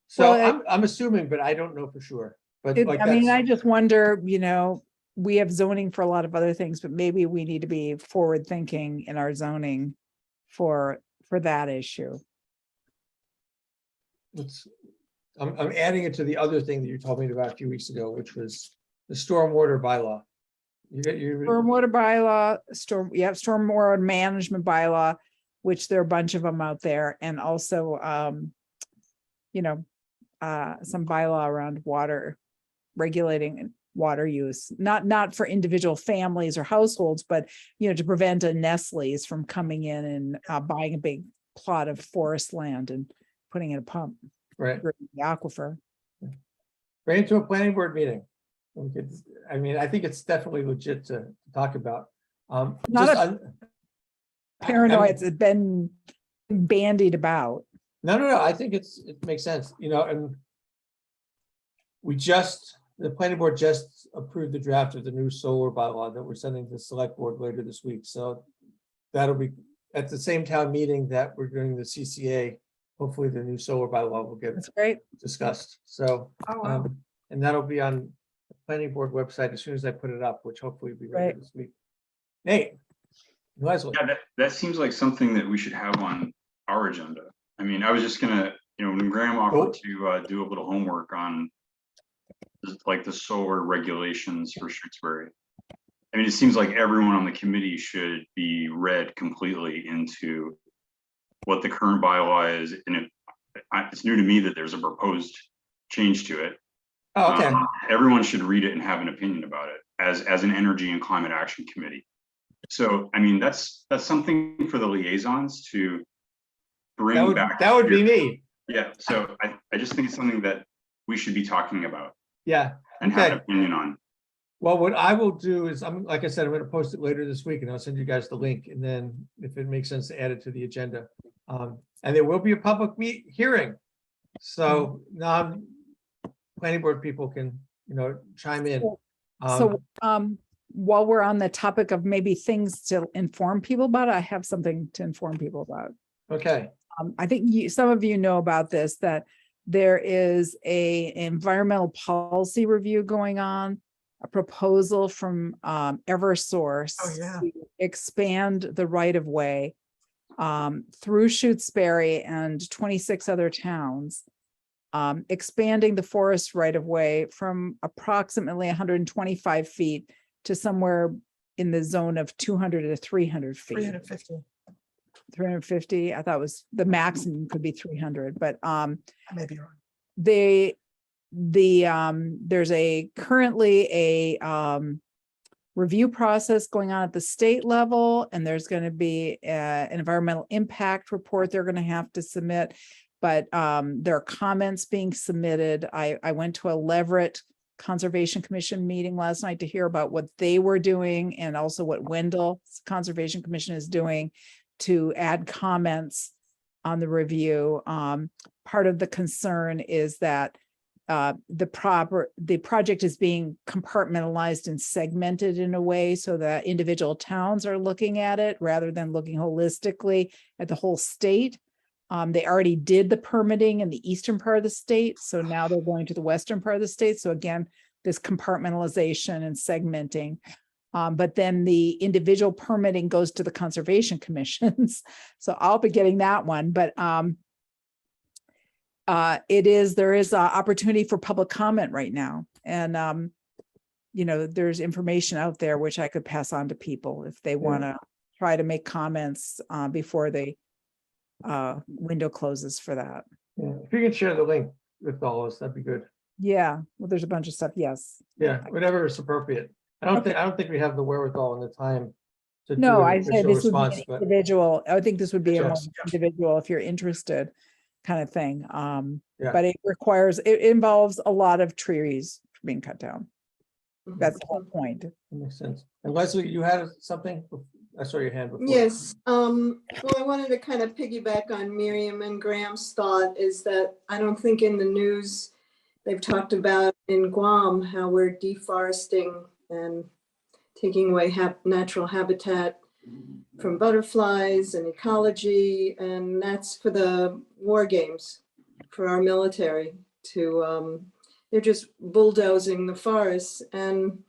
So I'm assuming, but I don't know for sure. But like I mean, I that's, just wonder, you know, we have zoning for a lot of other things, but maybe we need to be forward thinking in our zoning for that issue. I'm adding it to the other thing that you told me about a few weeks ago, which was the stormwater bylaw. Stormwater bylaw, stormwater management bylaw, which there are a bunch of them out there, and also, you know, some bylaw around water, regulating water use, not for individual families or households, but, you know, to prevent a Nestle's from coming in and buying a big plot of forest land and putting in a pump Right, for the aquifer. right into a planning board meeting. I mean, I think it's definitely legit to talk about. Not Just a- I mean, Paranoid, it's been bandied about. No, I think it makes sense, you know, and the planning board just approved the draft of the new solar bylaw that we're sending to the select board later this week. So that'll be at the same town meeting that we're doing the CCA. Hopefully the new solar bylaw will get That's great. discussed. So, Oh, wow. and that'll be on the planning board website as soon as I put it up, which hopefully will be ready Right. this week. Nate, Leslie. Yeah, that seems like something that we should have on our agenda. I mean, I was just gonna, you know, when Graham offered to do a little homework on like the solar regulations for Shutesbury. I mean, it seems like everyone on the committee should be read completely into what the current bylaw is, and it's new to me that there's a proposed change to it. Oh, okay. Everyone should read it and have an opinion about it as an energy and climate action committee. So, I mean, that's something for the liaisons to bring back. That would be me. Yeah, so I just think it's something that we should be talking about Yeah. and have an Okay. opinion on. Well, what I will do is, like I said, I'm going to post it later this week, and I'll send you guys the link, and then if it makes sense to add it to the agenda. And there will be a public hearing. So planning board people can, you know, chime in. So, while we're on the topic of maybe things to inform people about, I have something to inform people about. Okay, I think some of you know about this, that there is an environmental policy review going on, a proposal from Eversource Oh, yeah. to expand the right of way through Shutesbury and 26 other towns, expanding the forest right of way from approximately 125 feet to somewhere in the zone of 200 to 300 feet. 350, 350. I thought was the maximum could be 300, but I may be wrong. there's currently a review process going on at the state level, and there's going to be an environmental impact report they're going to have to submit. But there are comments being submitted. I went to a Leverett Conservation Commission meeting last night to hear about what they were doing and also what Wendell Conservation Commission is doing to add comments on the review. Part of the concern is that the project is being compartmentalized and segmented in a way so that individual towns are looking at it rather than looking holistically at the whole state. They already did the permitting in the eastern part of the state, so now they're going to the western part of the state. So again, this compartmentalization and segmenting. But then the individual permitting goes to the conservation commissions. So I'll be getting that one, but there is a opportunity for public comment right now. And there's information out there which I could pass on to people if they want to try to make comments before the window closes for that. Yeah, if you can share the link with all of us, that'd be good. Yeah, well, there's a bunch of stuff. Yes. Yeah, whatever is appropriate. I don't think we have the wherewithal and the time to No, do an I say official this would be response, an but individual. I think this would be a more Yes. individual if you're interested kind of thing. Yeah. But it involves a lot of trees being cut down. That's the whole point. that makes sense. And Leslie, you had something? I saw your hand before. Yes, well, I wanted to kind of piggyback on Miriam and Graham's thought is that I don't think in the news they've talked about in Guam how we're deforesting and taking away natural habitat from butterflies and ecology, and that's for the war games for our military to they're just bulldozing the forests. And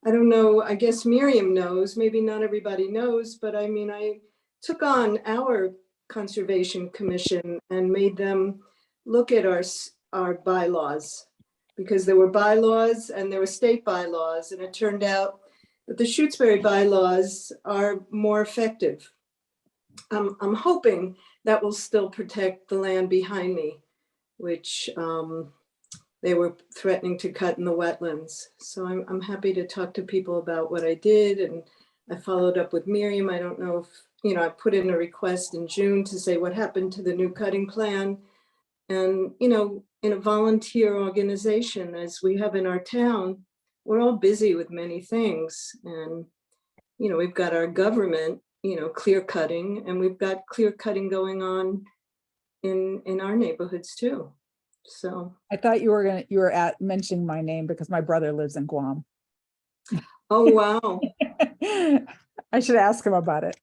I don't know, I guess Miriam knows, maybe not everybody knows, but I mean, I took on our conservation commission and made them look at our bylaws, because there were bylaws and there were state bylaws, and it turned out that the Shutesbury bylaws are more effective. I'm hoping that will still protect the land behind me, which they were threatening to cut in the wetlands. So I'm happy to talk to people about what I did. And I followed up with Miriam. I don't know if, I put in a request in June to say what happened to the new cutting plan. And, in a volunteer organization, as we have in our town, we're all busy with many things. And, we've got our government, clear cutting, and we've got clear cutting going on in our neighborhoods too. So I thought you were mentioning my name because my brother lives in Guam. oh, wow. I should ask him about it.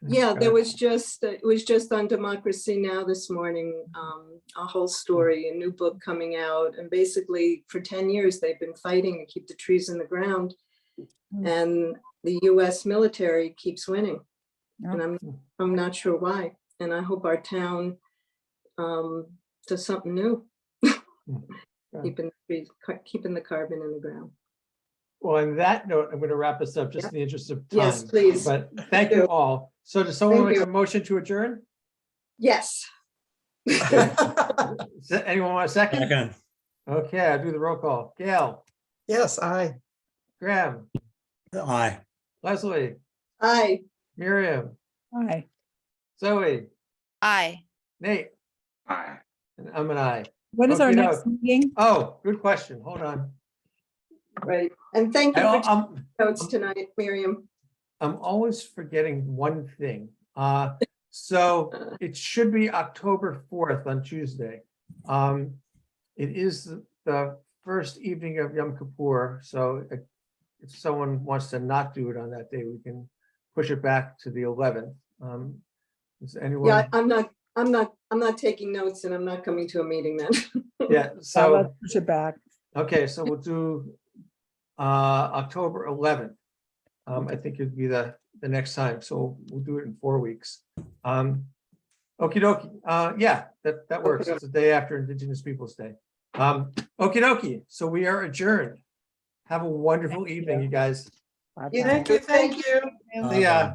Yeah, it was just on Democracy Now! This morning, a whole story, a new book coming out. And basically for 10 years, they've been fighting to keep the trees in the ground. And the US military keeps winning. And I'm not sure why. And I hope our town does something new. Keeping the carbon in the ground. Well, on that note, I'm going to wrap us up just in the interest of time. Yes, please. But thank you all. So does someone Thank make you. a motion to adjourn? Yes. Anyone want a second? Second. Okay, I'll do the roll call. Gail, Yes, aye. Graham, Aye. Leslie, Aye. Miriam, Hi. Zoe, Aye. Nate, Aye. and I'm an aye. When is our Okay, next meeting? Oh, good question. Hold on. Right. And thank you I- for I'm, notes tonight, Miriam. I'm always forgetting one thing. So it should be October 4th on Tuesday. It is the first evening of Yom Kippur, so if someone wants to not do it on that day, we can push it back to the 11th. Is anyone? Yeah, I'm not taking notes, and I'm not coming to a meeting then. Yeah, So so, let's push it back. okay, so we'll do October 11th. I think it'd be the next time, so we'll do it in 4 weeks. Okie dokie, yeah, that works. It's the day after Indigenous Peoples' Day. Okie dokie, so we are adjourned. Have a wonderful evening, you guys. Bye-bye. Thank you, thank you. See ya.